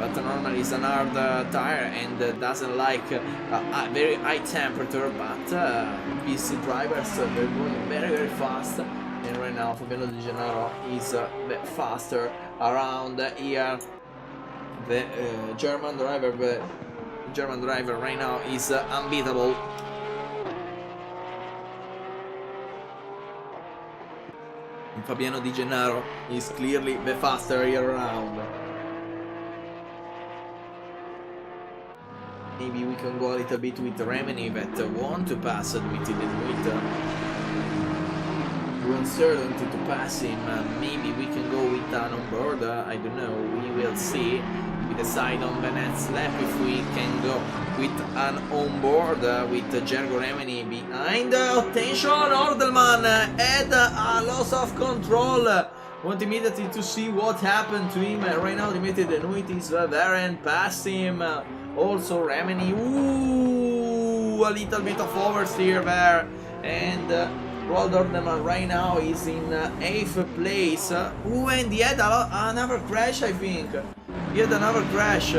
but normally it's an hard tire and doesn't like a very high temperature, but these drivers they're going very fast, and right now Fabiano Di Gennaro is faster around here. The German driver right now is unbeatable. And Fabiano Di Gennaro is clearly the faster here around. Maybe we can go a little bit with Remini that want to pass Dmitry Denuit. Uncertainty to pass him. Maybe we can go with an on board. I don't know. We will see. We decide on the next lap if we can go with an on board with Gergo Remini behind. Attention, Ordelman had a loss of control. Want immediately to see what happened to him. Right now, Dimitri Denuit is there and passed him. Also, Remini. Ooh, a little bit of oversteer there. And Roald Ordelman right now is in 8th place. Ooh, and he had another crash, I think. He had another crash.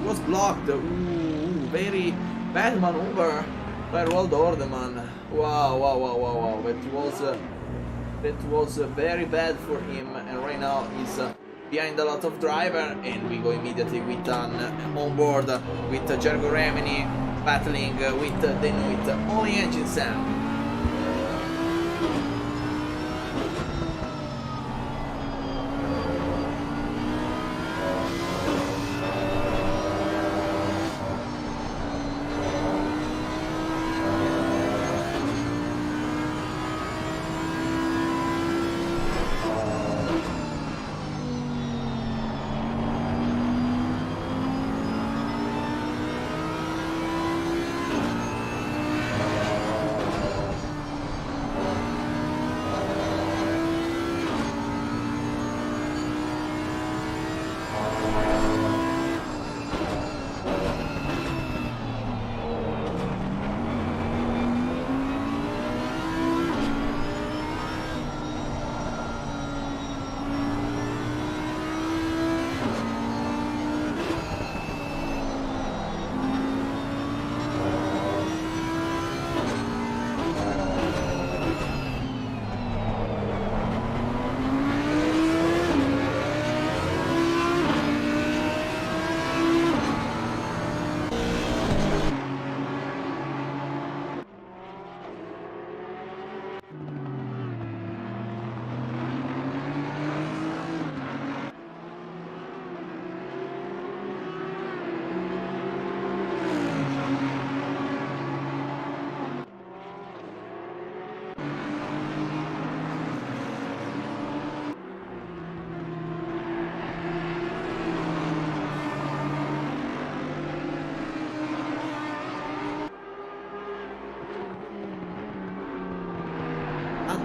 Was blocked. Ooh, very bad maneuver by Roald Ordelman. Wow. That was very bad for him, and right now he's behind a lot of driver, and we go immediately with an on board with Gergo Remini battling with Denuit. Only engine sound.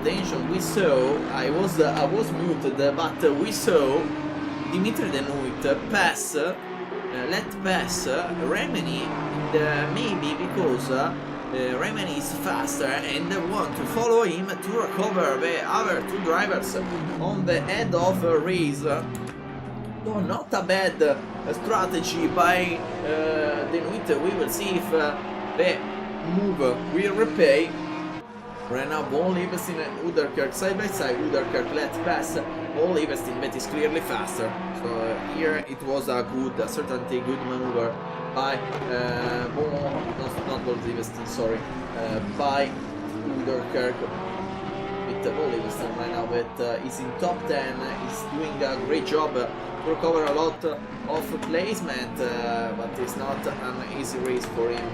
Attention, we saw, I was muted, but we saw Dimitri Denuit pass, let pass Remini, and maybe because Remini is faster and want to follow him to recover the other two drivers on the end of the race. So not a bad strategy by Denuit. We will see if the move will repay. Right now, Von Liebestin and Uderkirk side by side. Uderkirk let pass Von Liebestin, but is clearly faster. So here it was a certainly good maneuver by not Von Liebestin, sorry, by Uderkirk with Von Liebestin right now, but is in top 10. He's doing a great job to recover a lot of placement, but it's not an easy race for him.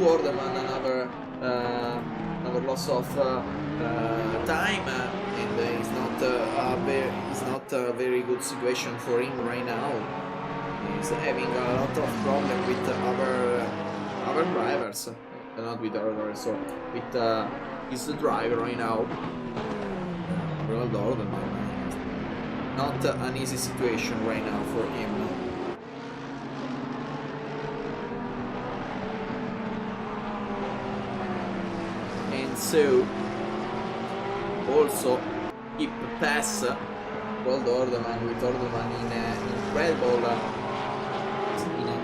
Ordeman, another loss of time, and it's not a very good situation for him right now. He's having a lot of problem with other drivers, not with other drivers, so with his driver right now. Not an easy situation right now for him. So also keep pass Rolled Orderman with Orderman in an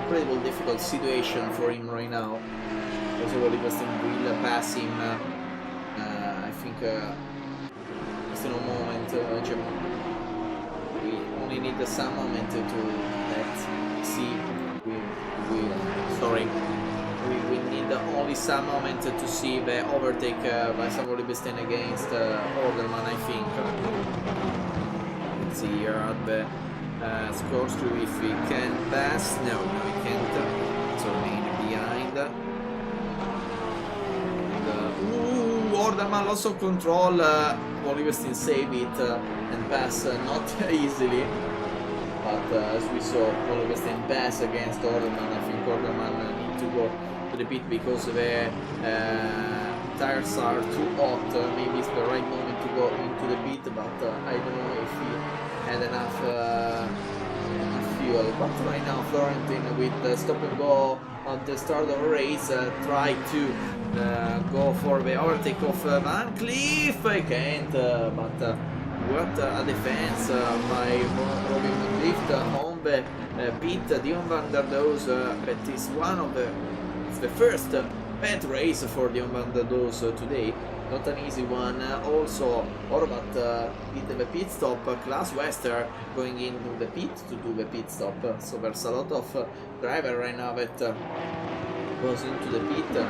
incredible difficult situation for him right now. Also, Livingston will pass him. I think just in a moment. We only need some moment to see. We need only some moment to see the overtake by Savo Livingston against Orderman, I think. Let's see here at the score screw if we can pass. No, we can't. So remain behind. And, Orderman loss of control. Livingston save it and pass not easily. But as we saw, Livingston pass against Orderman. I think Orderman need to go to the pit because the tires are too hot. Maybe it's the right moment to go into the pit, but I don't know if he had enough fuel. But right now, Florentine with the stop and go at the start of the race tried to go for the overtake of Van Cleef. I can't, but what a defense by Robin Van Cleef on the pit. Dion van der Does, that is one of the first bad race for Dion van der Does today. Not an easy one. Also, Horvat did the pit stop. Class Wester going into the pit to do the pit stop. So there's a lot of driver right now that goes into the pit to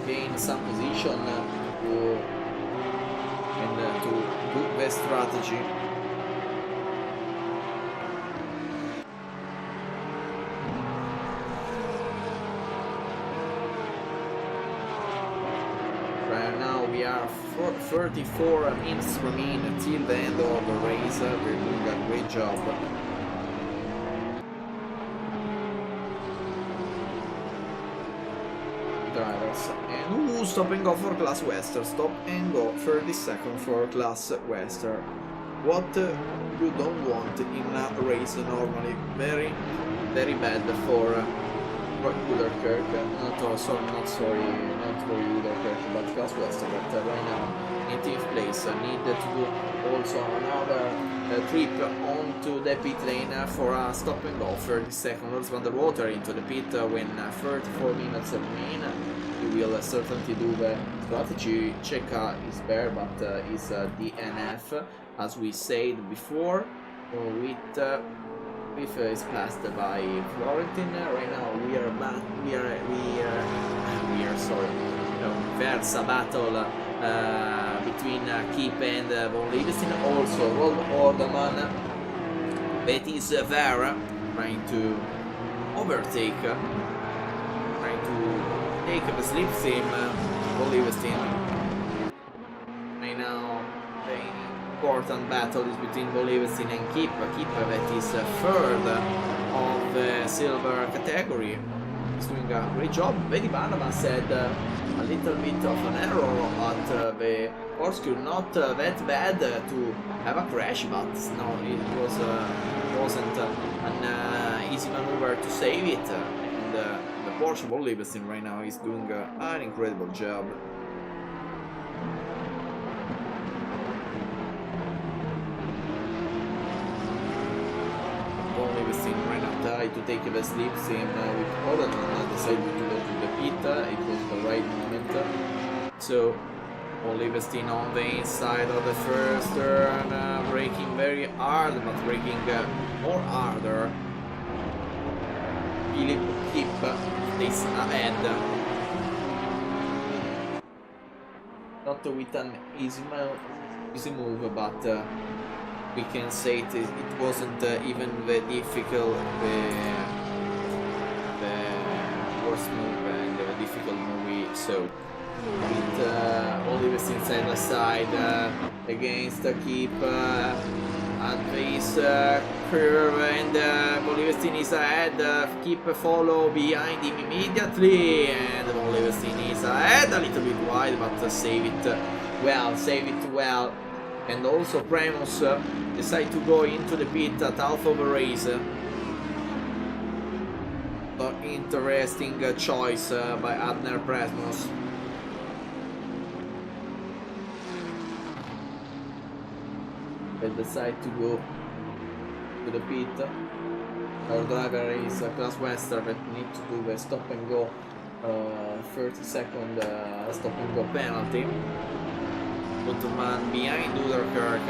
gain some position to do the strategy. Right now we are 34 minutes remain until the end of the race. We're doing a great job. Drivers and stop and go for Class Wester. Stop and go 30 seconds for Class Wester. What you don't want in a race normally. Very bad for Uderkirk. Not for Uderkirk, but Class Wester. But right now in 18th place. Need to do also another trip onto the pit lane for a stop and go 30 seconds. Lars van der Water into the pit when 34 minutes remain. We will certainly do the strategy. Seca is there, but is DNF, as we said before. With is passed by Florentine. Right now we are sorry. There's a battle between Keep and Von Livingston. Also Rold Orderman that is there trying to overtake, trying to take the slipstream Von Livingston. Right now the important battle is between Von Livingston and Keep. Keep that is third of the silver category. He's doing a great job. Betty Bannerman said a little bit of an error at the corkscrew, not that bad to have a crash, but no, it wasn't an easy maneuver to save it. And the Porsche Von Livingston right now is doing an incredible job. Von Livingston right now tried to take the slipstream with Orderman, decided to go to the pit. It was the right moment. So Von Livingston on the inside of the first turn, braking very hard, but braking more harder. Philip Keep is ahead. Not with an easy move, but we can say it wasn't even the difficult, the worst move and the difficult move we saw. With Oliver's inside the side against Keep at this curve, and Oliverstein is ahead. Keep follow behind him immediately, and Oliverstein is ahead, a little bit wide, but save it well. And also Primus decide to go into the pit at half of the race. Interesting choice by Adner Primus. The will decide to go to the pit. Our driver is Class Wester that need to do a stop and go 30-second stop and go penalty. Woodman behind Uderkirk,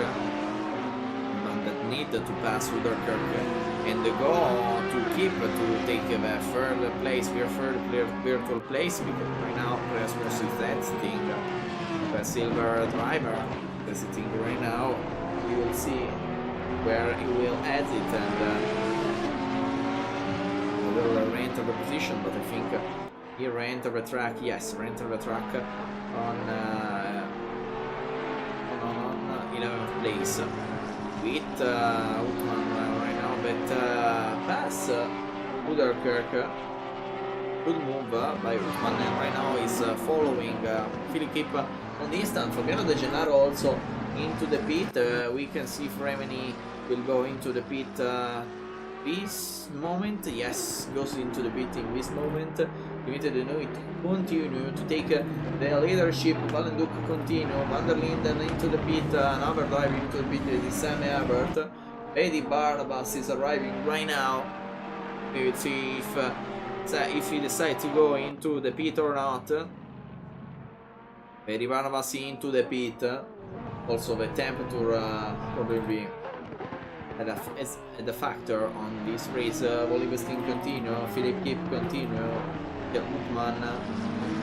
but that need to pass Uderkirk and go to keep to take the third place, virtual place, because right now Rasmus is exiting the silver driver. Exiting right now. You will see where he will exit and will re-enter the position, but I think he re-enter the track. Yes, re-enter the track on 11th place with Utman right now, but pass Uderkirk. Good move by Utman, and right now is following Philip Kip on the instant. Fabiano De Gennaro also into the pit. We can see Fremeni will go into the pit this moment. Yes, goes into the pit in this moment. Dimitri Deneuve continue to take the leadership. Valenduk continue. Van der Linden into the pit. Another drive into the pit is Sam Herbert. Eddie Barnabas is arriving right now. We will see if he decides to go into the pit or not. Eddie Barnabas into the pit. Also the temperature probably the factor on this race. Volibestin continue, Philip Kip continue, Utman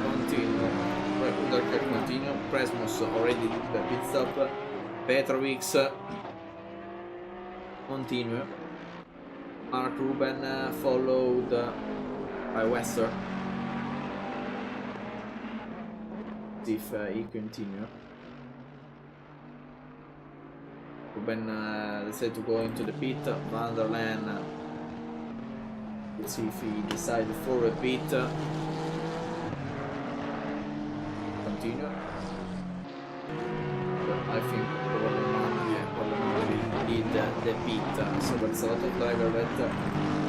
continue, Uderkirk continue, Presmus already did the pit stop, Petrovic continue, Mark Ruben followed by Wester. See if he continue. Ruben decided to go into the pit. Van der Laan, let's see if he decided for a pit. Continue. I think probably did the pit. So there's a lot of drivers that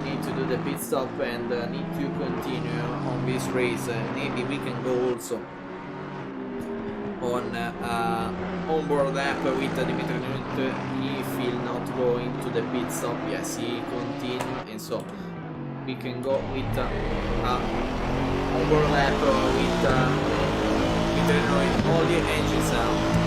need to do the pit stop and need to continue on this race. Maybe we can go also on onboard lap with Dimitri Deneuve if he'll not go into the pit stop. Yes, he continued, and so we can go with onboard lap with Dimitri Deneuve. All the engines out.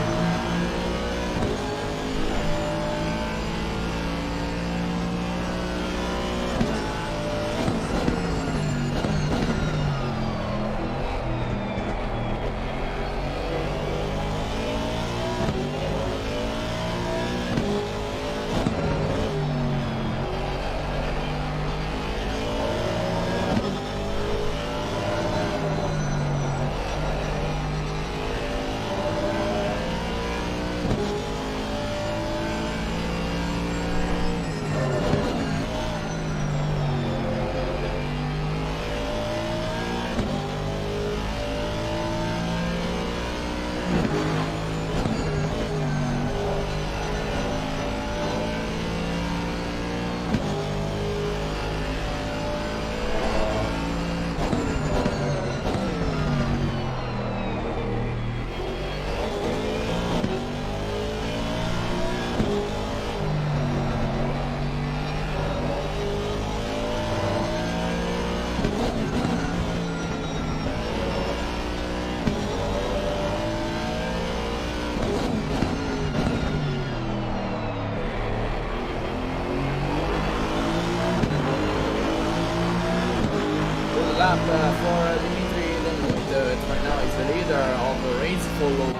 Lap for Dimitri Deneuve. Right now is the leader of the race, followed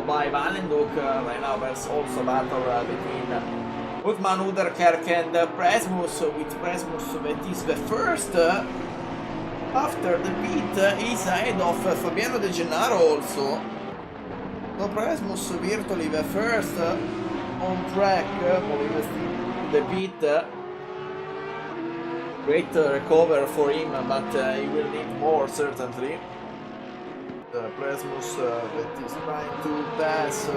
by Valenduk. Right now there's also battle between Utman, Uderkirk and Presmus, with Presmus that is the first after the pit. He's ahead of Fabiano De Gennaro also. So Presmus virtually the first on track, the pit. Great recover for him, but he will need more certainly. Presmus that is trying to pass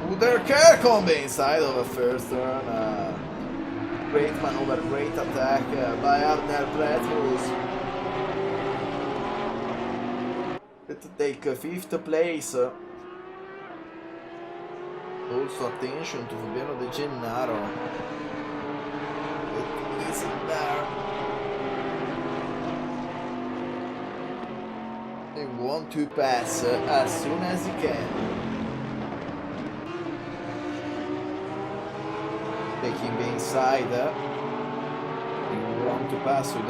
Uderkirk on the inside of the first turn. Great maneuver, great attack by Abner Presmus. To take 5th place. Also attention to Fabiano De Gennaro. It isn't there. They want to pass as soon as he can. Taking the inside. They want to pass with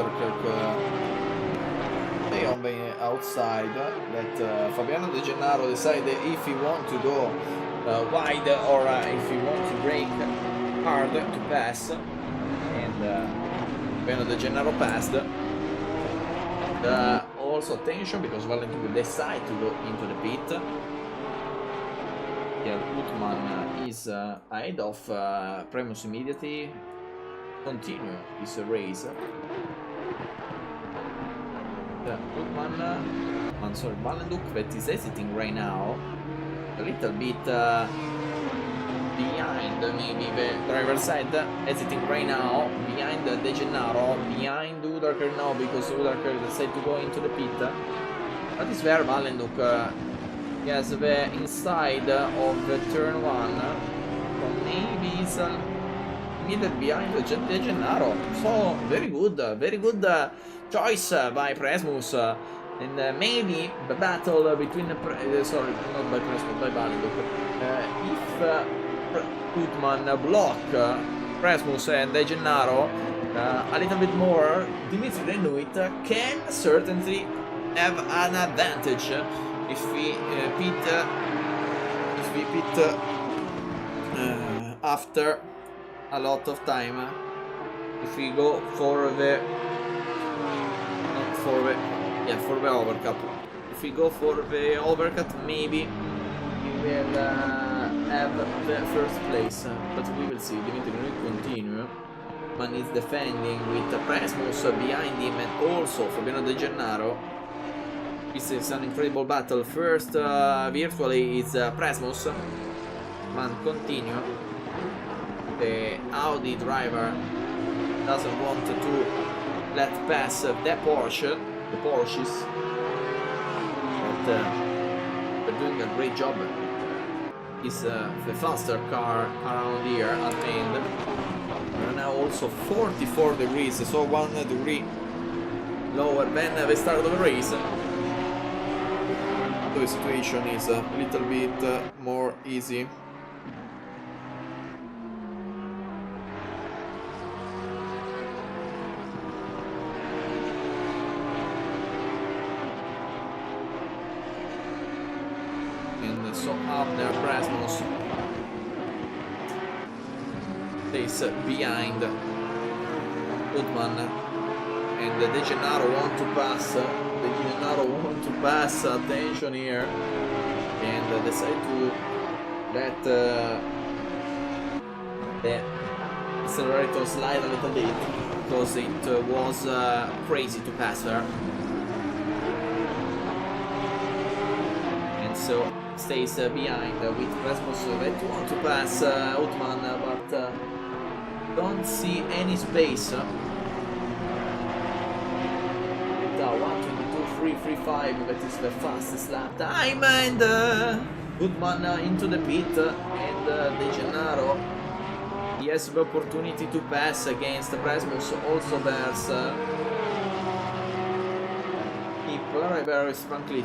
stay on the outside. Let Fabiano De Gennaro decide if he wants to go wide or if he wants to break hard to pass. And Fabiano De Gennaro passed. Also attention because Valentino will decide to go into the pit. Yeah, Gutmann is ahead of Primus immediately. Continue this race. Gutmann, sorry, Valenduk that is exiting right now. A little bit behind maybe the driver's side, exiting right now, behind De Gennaro, behind Udarker now because Udarker decided to go into the pit. But it's where Valenduk he has the inside of the turn 1, so maybe he's immediately behind De Gennaro. So very good choice by Presmus. And maybe the battle between sorry, not by Presmus, by Valenduk. If Gutmann block Presmus and De Gennaro a little bit more, Dimitri Denuit can certainly have an advantage if we pit after a lot of time. If we go for the for the overcut. If we go for the overcut, maybe we will have the first place, but we will see. Dimitri will continue. Man is defending with Presmus behind him and also Fabiano De Gennaro. This is an incredible battle. First, virtually is Presmus. Man continue. The Audi driver doesn't want to let pass the Porsches. But they're doing a great job. It's the faster car around here at the end. We're now also 44 degrees, so 1 degree lower than the start of the race. The situation is a little bit more easy. And so up there, Presmus stays behind Gutmann, and De Gennaro want to pass. Attention here, and decide to let the accelerator slide a little bit because it was crazy to pass her, and so stays behind with Presmus that want to pass Gutmann, but don't see any space. 1:22.335, that is the fastest lap time, and Gutmann into the pit, and De Gennaro, he has the opportunity to pass against Presmus. Also there's there is Van Cleef.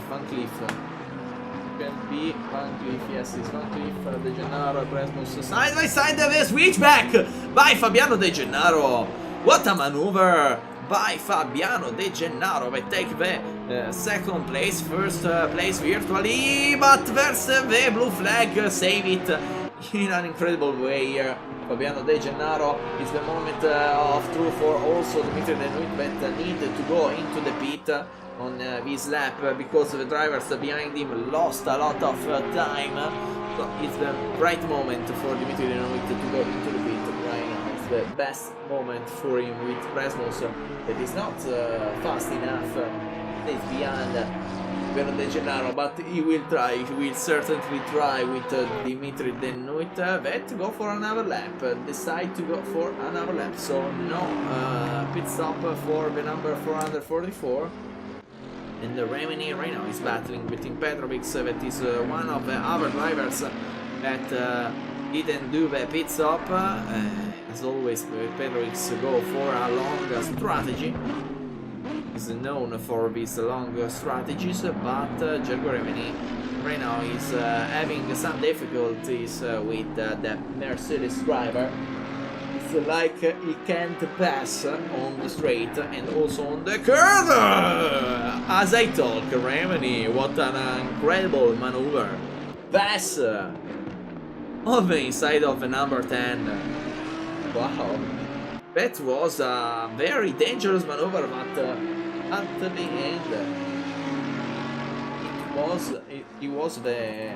Can be Van Cleef, yes, it's Van Cleef, De Gennaro, Presmus side by side. The switchback by Fabiano De Gennaro. What a maneuver by Fabiano De Gennaro. They take the second place, first place virtually, but there's the blue flag, save it in an incredible way here. Fabiano De Gennaro is the moment of truth for also Dimitri Denuit that needed to go into the pit on this lap because the drivers behind him lost a lot of time. So it's the right moment for Dimitri Denuit to go into the pit right now. It's the best moment for him with Presmus that is not fast enough, stays behind Fabiano De Gennaro, but he will try, he will certainly try with Dimitri Denuit that go for another lap, decide to go for another lap, so no pit stop for the number 444. And the Remini right now is battling between Petrovic, that is one of the other drivers that didn't do the pit stop. As always, Petrovic go for a long strategy. Is known for these long strategies, but Gergo Remini right now is having some difficulties with the Mercedes driver. It's like he can't pass on the straight and also on the curve. As I talk, Remini, what an incredible maneuver. Pass on the inside of the number 10. Wow. That was a very dangerous maneuver, but at the end it was the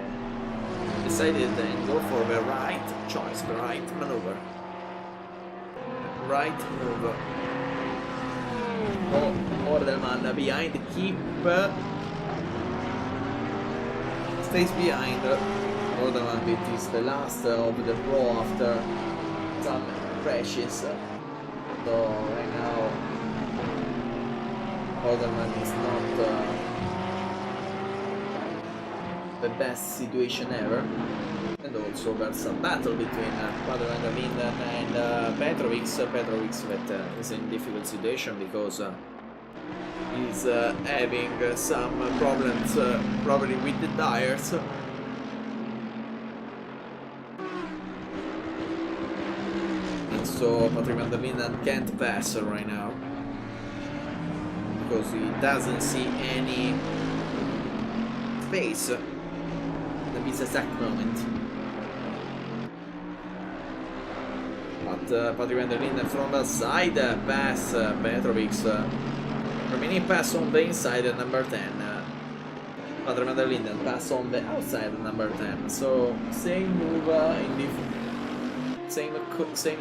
decided and go for the right choice, the right maneuver. Right move. Oh, Ordelman behind, keep stays behind. Ordelman it is the last of the pro after some crashes. So right now Ordelman is not the best situation ever. And also there's a battle between Padre van der Linden and Petrovic. Petrovic that is in difficult situation because he's having some problems probably with the tires. And so Patrick van der Linden can't pass right now because he doesn't see any space at this exact moment. But Patrick van der Linden from the side pass Petrovic. Remaining pass on the inside at number 10. Patrick van der Linden pass on the outside at number 10. So same move in different same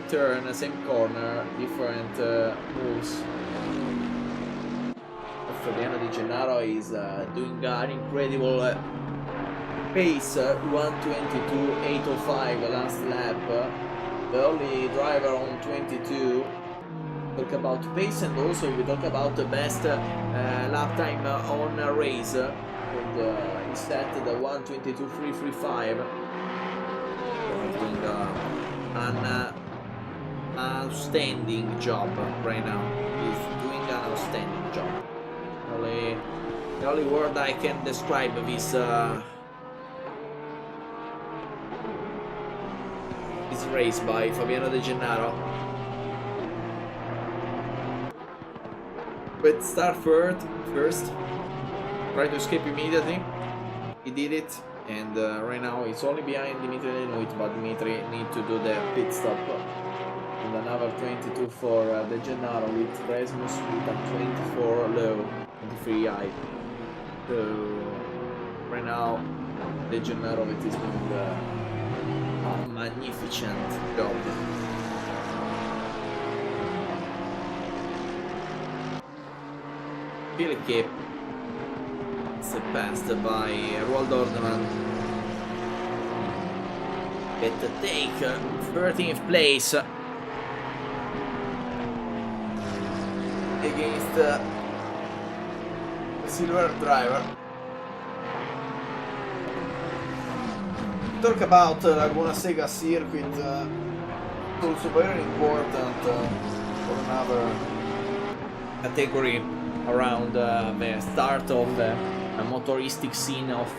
turn, same corner, different moves. Fabiano Di Gennaro is doing an incredible pace, 1:22.805 last lap. The only driver on 22. Talk about pace, and also we talk about the best lap time on a race. And he set the 1:22.335. Doing an outstanding job right now. He's doing an outstanding job. The only word I can describe this race by Fabiano Di Gennaro. But start first, try to escape immediately. He did it, and right now it's only behind Dimitri Lenuit, but Dimitri need to do the pit stop. And another 22 for Di Gennaro with Rasmus with a 24 low, 23 high. So right now Di Gennaro it is doing a magnificent job. Philip is passed by Roald Ordeman. Get the take 13th place against the silver driver. Talk about Laguna Seca circuit, also very important for another category around the start of the motoristic scene of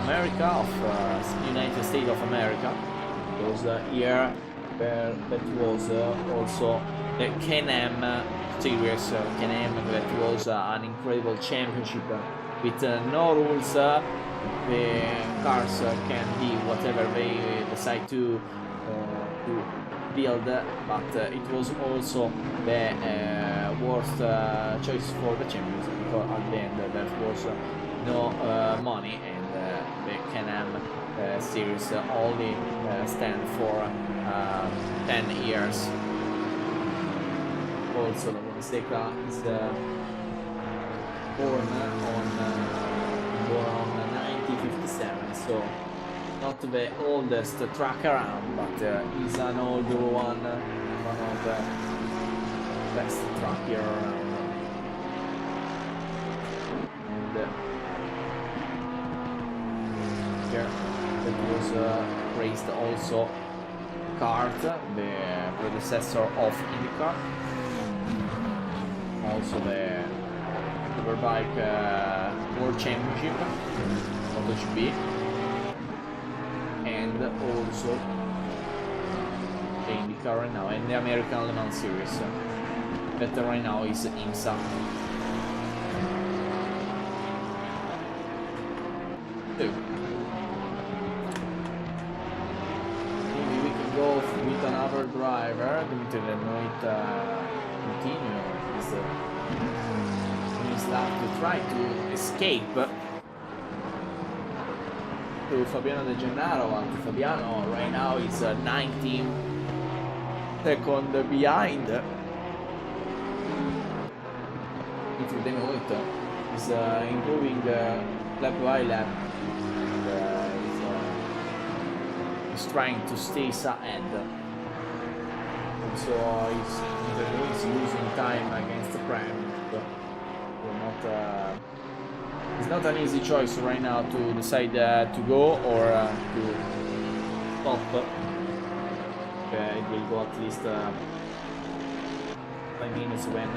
America, of United States of America. Because here that was also the Can-Am series, Can-Am that was an incredible championship with no rules. The cars can be whatever they decide to build, but it was also the worst choice for the champions, because at the end there was no money, and the Can-Am series only stand for 10 years. Also, the Seca is born on 1957, so not the oldest track around, but he's an older one of the best track here around. And Baker that was raced also kart, the predecessor of IndyCar, also the Superbike World Championship, MotoGP, and also the IndyCar right now, and the American Le Mans Series that right now is IMSA. Maybe we can go with another driver. Dimitri Lenoit continue his lap to try to escape to Fabiano De Gennaro. And Fabiano right now is 19 seconds behind. Dimitri Lenoit is improving lap by lap. He's trying to stay ahead. So he's losing time against the Prem. It's not an easy choice right now to decide to go or to stop. It will go at least 5 minutes when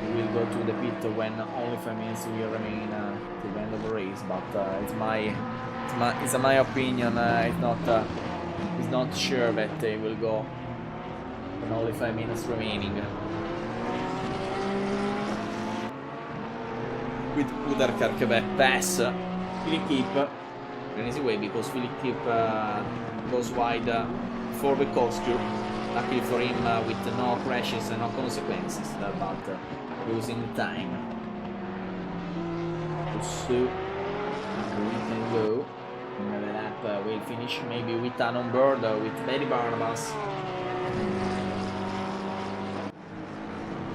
we will go to the pit when only 5 minutes will remain to the end of the race. But it's my opinion. It's not sure that they will go when only 5 minutes remaining. With Udarkarkebe pass Philip Keep an easy way, because Philip Keep goes wide for the corkscrew. Luckily for him, with no crashes and no consequences, but losing time. So we can go. The lap will finish maybe with an on board with Betty Barnabas.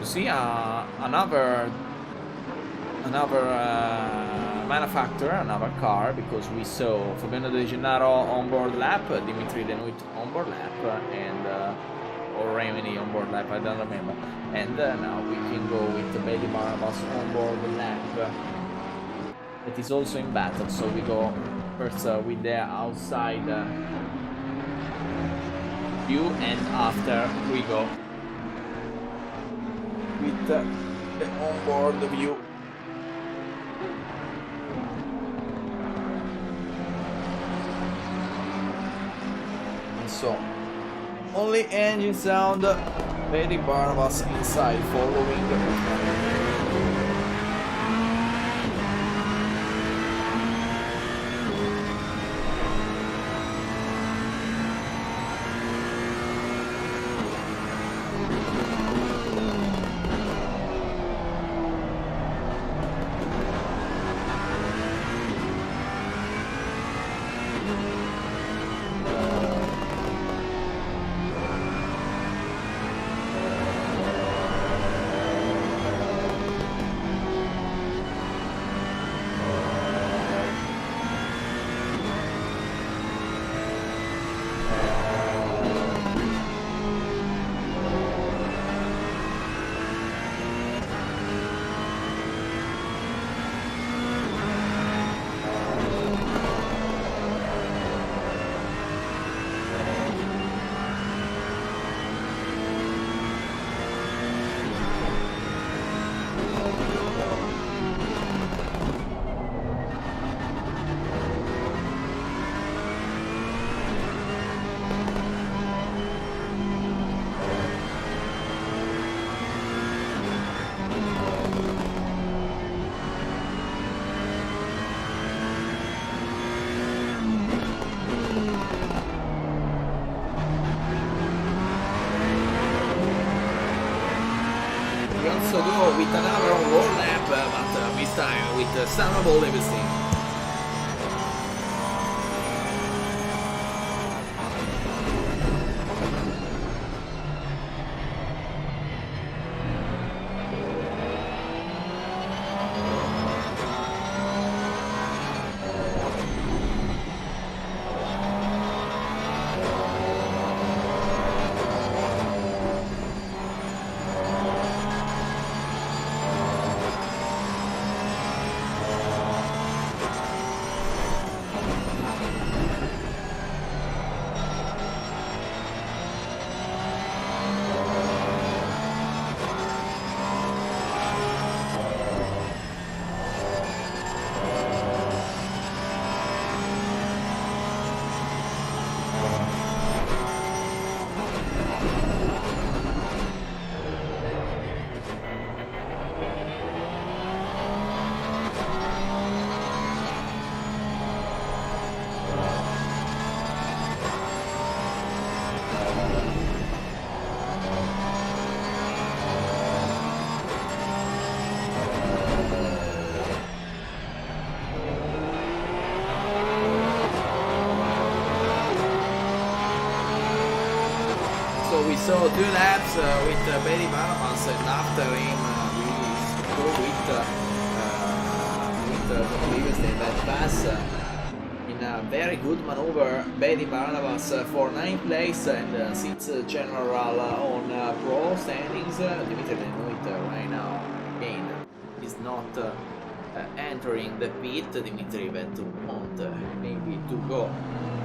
You see another manufacturer, another car, because we saw Fabiano De Gennaro on board lap, Dimitri Lenoit on board lap, and or Remini on board lap, I don't remember. And now we can go with Betty Barnabas on board lap. It is also in battle, so we go first with the outside view, and after we go with the onboard view. And so, only engine sound, Betty Barnabas inside following. Also go with another roll lap, but this time with Sandoval Levinstein. So we saw 2 laps with Betty Barnabas, and after him we go with Livingston that pass in a very good maneuver. Betty Barnabas for 9th place and sits general on pro standings. Dimitri Lenuit right now again is not entering the pit. Dimitri that want maybe to go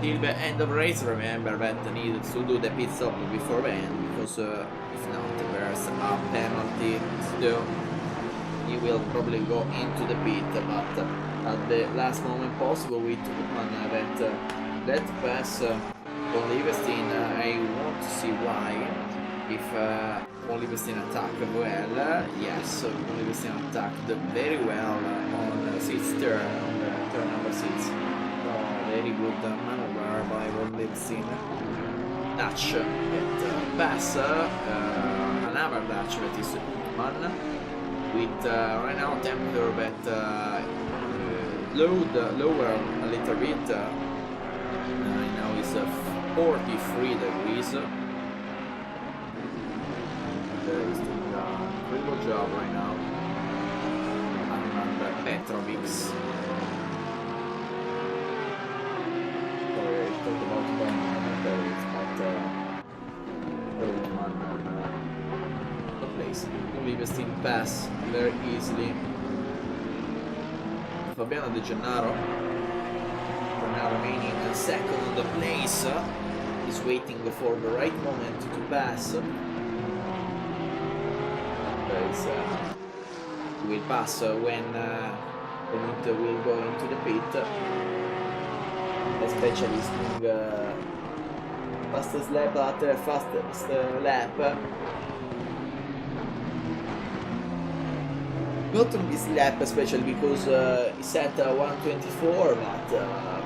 till the end of race. Remember that needs to do the pit stop before the end, because if not there's a penalty. So he will probably go into the pit, but at the last moment possible we took on that pass on Livingston. I want to see why. If Livingston attacked well, yes, Livingston attacked very well on 6th turn, on the turn number 6. Very good maneuver by Livingston. Dutch at pass, another Dutch that is Uthman, with right now temperature that lower a little bit. Right now is 43 degrees. He's doing a incredible job right now. And Petrovic. Sorry, I talked about Petrovic, but the place. Livingston pass very easily. Fabiano De Gennaro now remaining second on the place. Is waiting for the right moment to pass. Will pass when it will go into the pit, especially fastest lap at fastest lap. Not on this lap especially because he set 124, but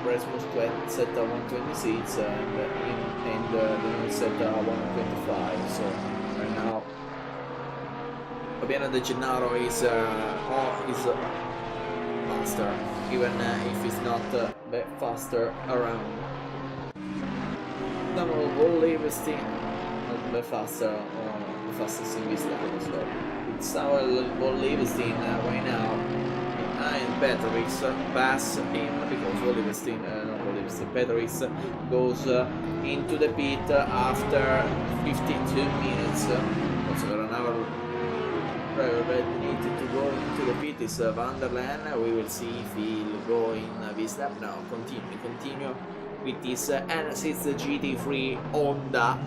Rasmus set 126 and then set 125. So right now Fabiano De Gennaro is faster, even if he's not faster around. Tommaso Maffei not the fastest in this lap, so it's Tommaso Maffei right now. And Petrovic pass him because Petrovic goes into the pit after 52 minutes. Also another driver that needed to go into the pit is Van der Laan. We will see if he'll go in this lap now. Continue with this N6 GT3 Honda.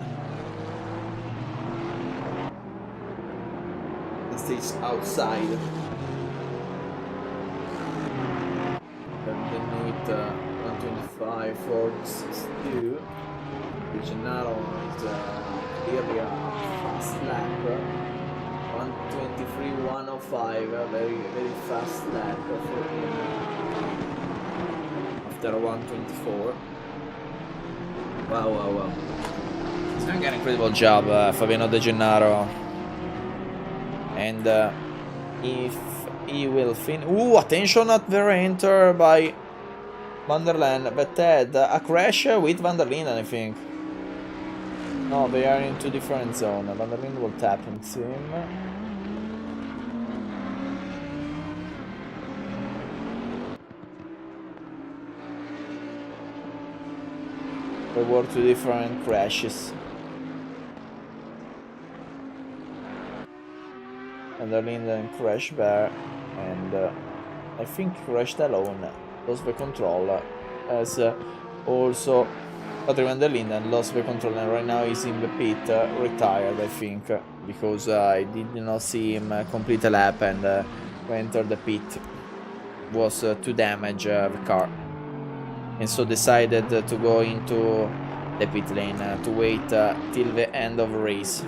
The stage outside. Then with 125 for 62. Gennaro is clearly a fast lap. 123, 105, a very fast lap for him after 124. Wow. He's doing an incredible job, Fabiano De Gennaro. And if he will finish... Ooh, attention at the enter by Van der Laan, but had a crash with Van der Linden, I think. No, they are in two different zones. Van der Linden will tap into him. There were two different crashes. Van der Linden crashed there, and I think crashed alone. Lost the control, as also Patrick Van der Linden lost the control, and right now he's in the pit, retired, I think, because I did not see him complete a lap, and enter the pit was to damage the car, and so decided to go into the pit lane to wait till the end of the race.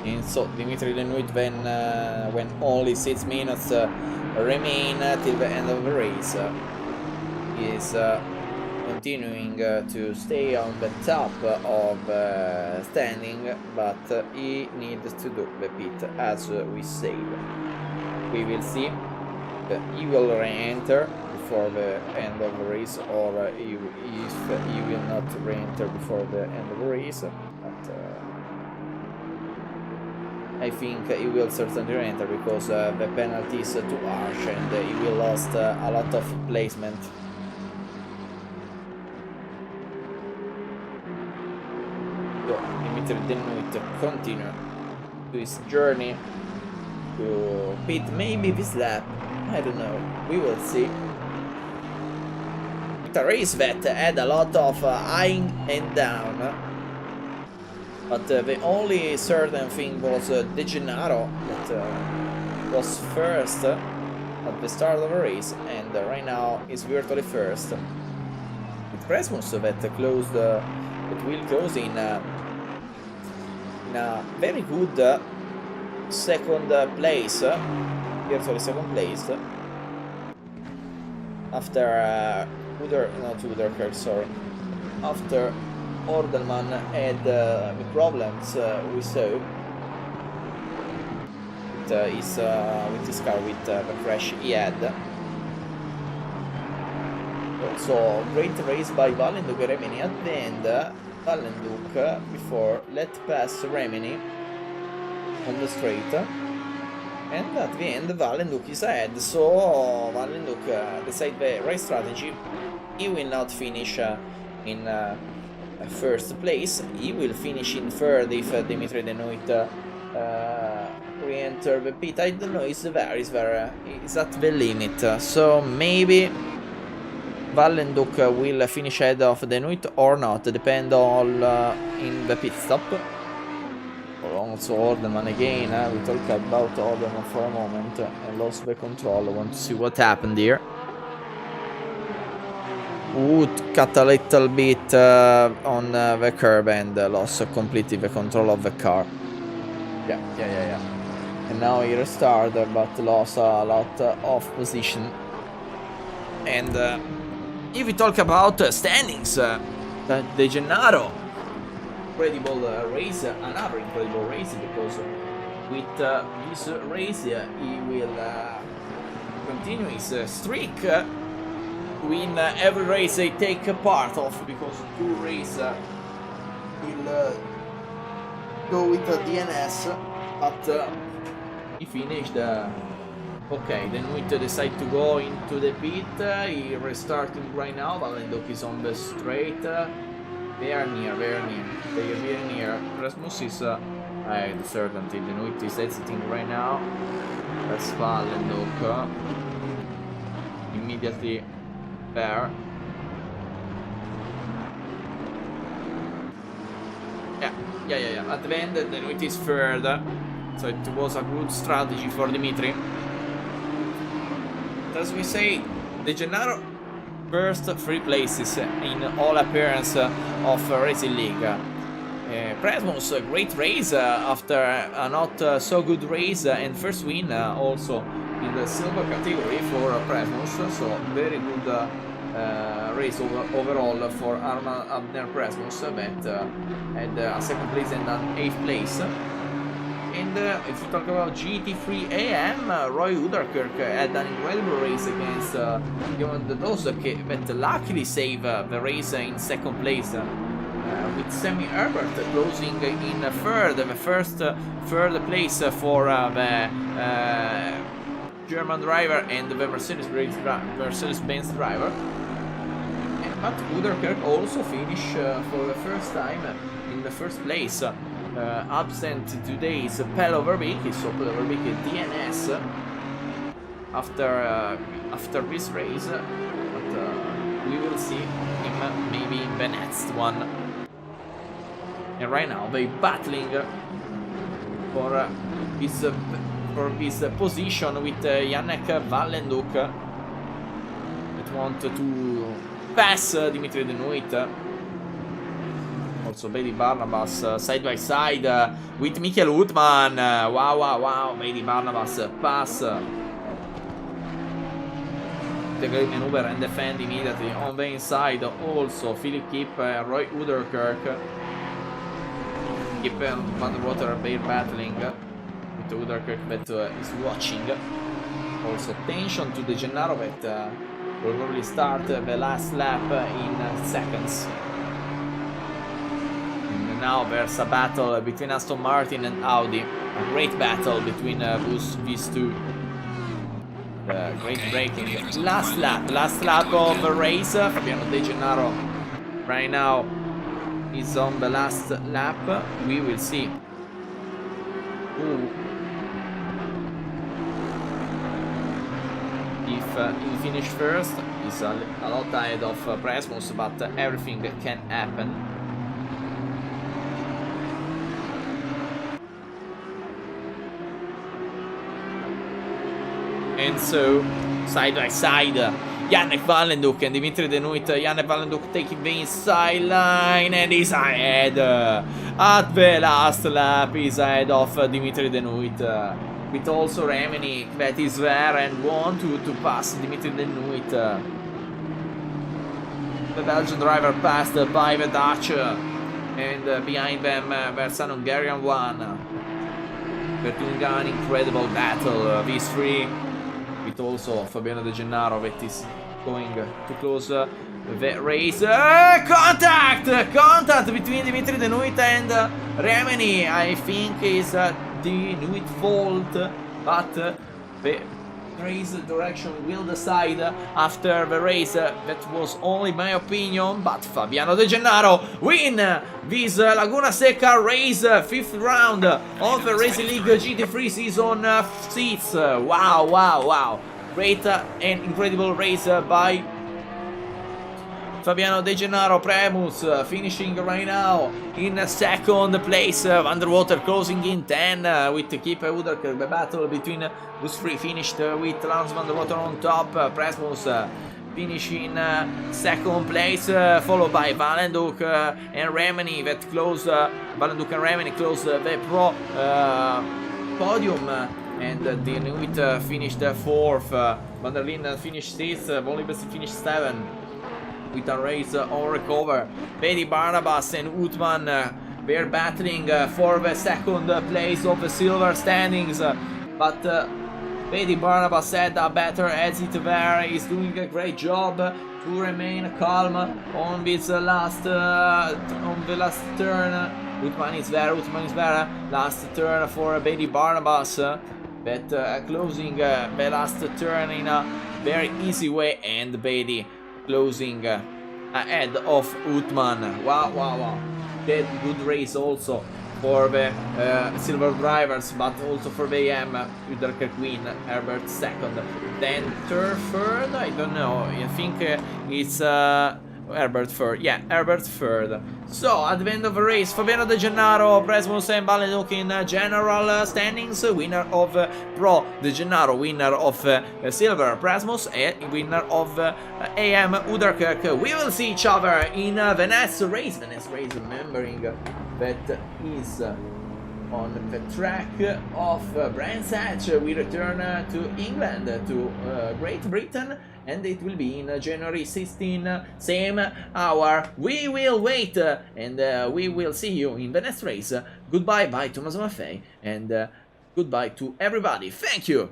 And so Dimitri Lenuit then, when only 6 minutes remain till the end of the race, is continuing to stay on the top of standing, but he needs to do the pit, as we said. We will see. He will re-enter before the end of the race, or if he will not re-enter before the end of the race. But I think he will certainly re-enter because the penalty is too harsh and he will lost a lot of placement. So Dimitri Denouit continue to his journey to pit, maybe this lap, I don't know, we will see. It's a race that had a lot of high and down, but the only certain thing was De Gennaro that was first at the start of the race, and right now is virtually first. It's Rasmus that closed, that will close in a very good second place, virtually second place, after after Ordelman had the problems we saw with his car, with the crash he had. Also, great race by Valenduk and Remini. At the end, Valenduk before let pass Remini on the straight, and at the end Valenduk is ahead, so Valenduk decide the race strategy. He will not finish in first place, he will finish in third if Dimitri Denouit re-enter the pit. I don't know, it's at the limit, so maybe Valenduk will finish ahead of Denouit or not, depend on in the pit stop. Also Orderman again, we talked about Orderman for a moment and lost the control. I want to see what happened here. Cut a little bit on the curb and lost completely the control of the car. Yeah. And now he restarted but lost a lot of position. And if we talk about standings, De Gennaro, incredible race, another incredible race, because with this race he will continue his streak, win every race they take part of, because 2 races will go with DNS, but he finished. Okay, then we decide to go into the pit. He restarting right now. Valenduk is on the straight. They are near. They are very near. Rasmus is I have certainty. Denouit is exiting right now. That's Valenduk. Immediately there. Yeah. At the end, Denouit is third. So it was a good strategy for Dimitri. As we say, De Gennaro first 3 places in all appearance of RacingLeague. Rasmus, a great race after a not so good race, and first win also in the silver category for Rasmus, so very good race overall for Arman Abner Rasmus, that had a second place and an 8th place. And if you talk about GT3 AM, Roy Uderkirk had an incredible race against Johan de Dos, that luckily saved the race in second place, with Sammy Herbert closing in third, the first third place for the German driver and the Mercedes-Benz driver. But Uderkirk also finished for the first time in the first place. Absent today is Pelle Verbeek, so Pelle Verbeek DNS after this race, but we will see him maybe in the next one. And right now they battling for his position with Yannick Valenduk, that want to pass Dimitri Denouit. Also Bailey Barnabas side by side with Michael Utman. Wow, Bailey Barnabas pass the great maneuver and defend immediately on the inside. Also Philip Kipp, Roy Uderkirk, Kipp and Van der Water, they're battling with with Uderkirk that is watching. Also attention to De Gennaro that will probably start the last lap in seconds. And now there's a battle between Aston Martin and Audi. A great battle between these two. Great braking. Last lap of the race. Fabiano De Gennaro right now is on the last lap. We will see. If he finish first, he's a lot ahead of Presmus, but everything can happen. And so, side by side, Yannick Valenduk and Dimitri Denuit. Yannick Valenduk taking the inside line and he's ahead. At the last lap, he's ahead of Dimitri Denuit. With also Remini that is there and want to pass Dimitri Denuit. The Belgian driver passed by the Dutch. And behind them, there's an Hungarian one. They're doing an incredible battle, these three. With also Fabiano De Gennaro that is going to close the race. Contact between Dimitri Denuit and Remini. I think is Denuit fault, but the race direction will decide after the race. That was only my opinion, but Fabiano De Gennaro win this Laguna Seca race, 5th round of the RacingLeague GT3 season 6. Wow. Great and incredible race by Fabiano De Gennaro. Premus finishing right now in 2nd place. Underwater closing in 10 with Kip Uderkirk. The battle between those three finished with Lance Vanderwater on top. Premus finishing 2nd place, followed by Valenduk and Remini that close. Valenduk and Remini close the pro podium. And Denuit finished 4th. Van der Linden finished 6th. Volibus finished 7th. With a race on recover. Bedi Barnabas and Utman were battling for the 2nd place of the silver standings. But Bedi Barnabas had a better exit there. He's doing a great job to remain calm on this last turn. Utman is there. Last turn for Bedi Barnabas. But closing the last turn in a very easy way. And Bedi closing ahead of Utman. Wow. Good race also for the silver drivers, but also for the AM. Uderkirk win, Herbert 2nd. Then third, I don't know. I think it's Herbert 3rd. Yeah, Herbert 3rd. So, at the end of the race, Fabiano De Gennaro, Presmus and Valenduk in general standings. Winner of Pro De Gennaro, winner of Silver Presmus, and winner of AM Uderkirk. We will see each other in the next race. The next race, remembering that is on the track of Brands Hatch. We return to England, to Great Britain, and it will be in January 16, same hour. We will wait, and we will see you in the next race. Goodbye by Tommaso Maffei, and goodbye to everybody. Thank you!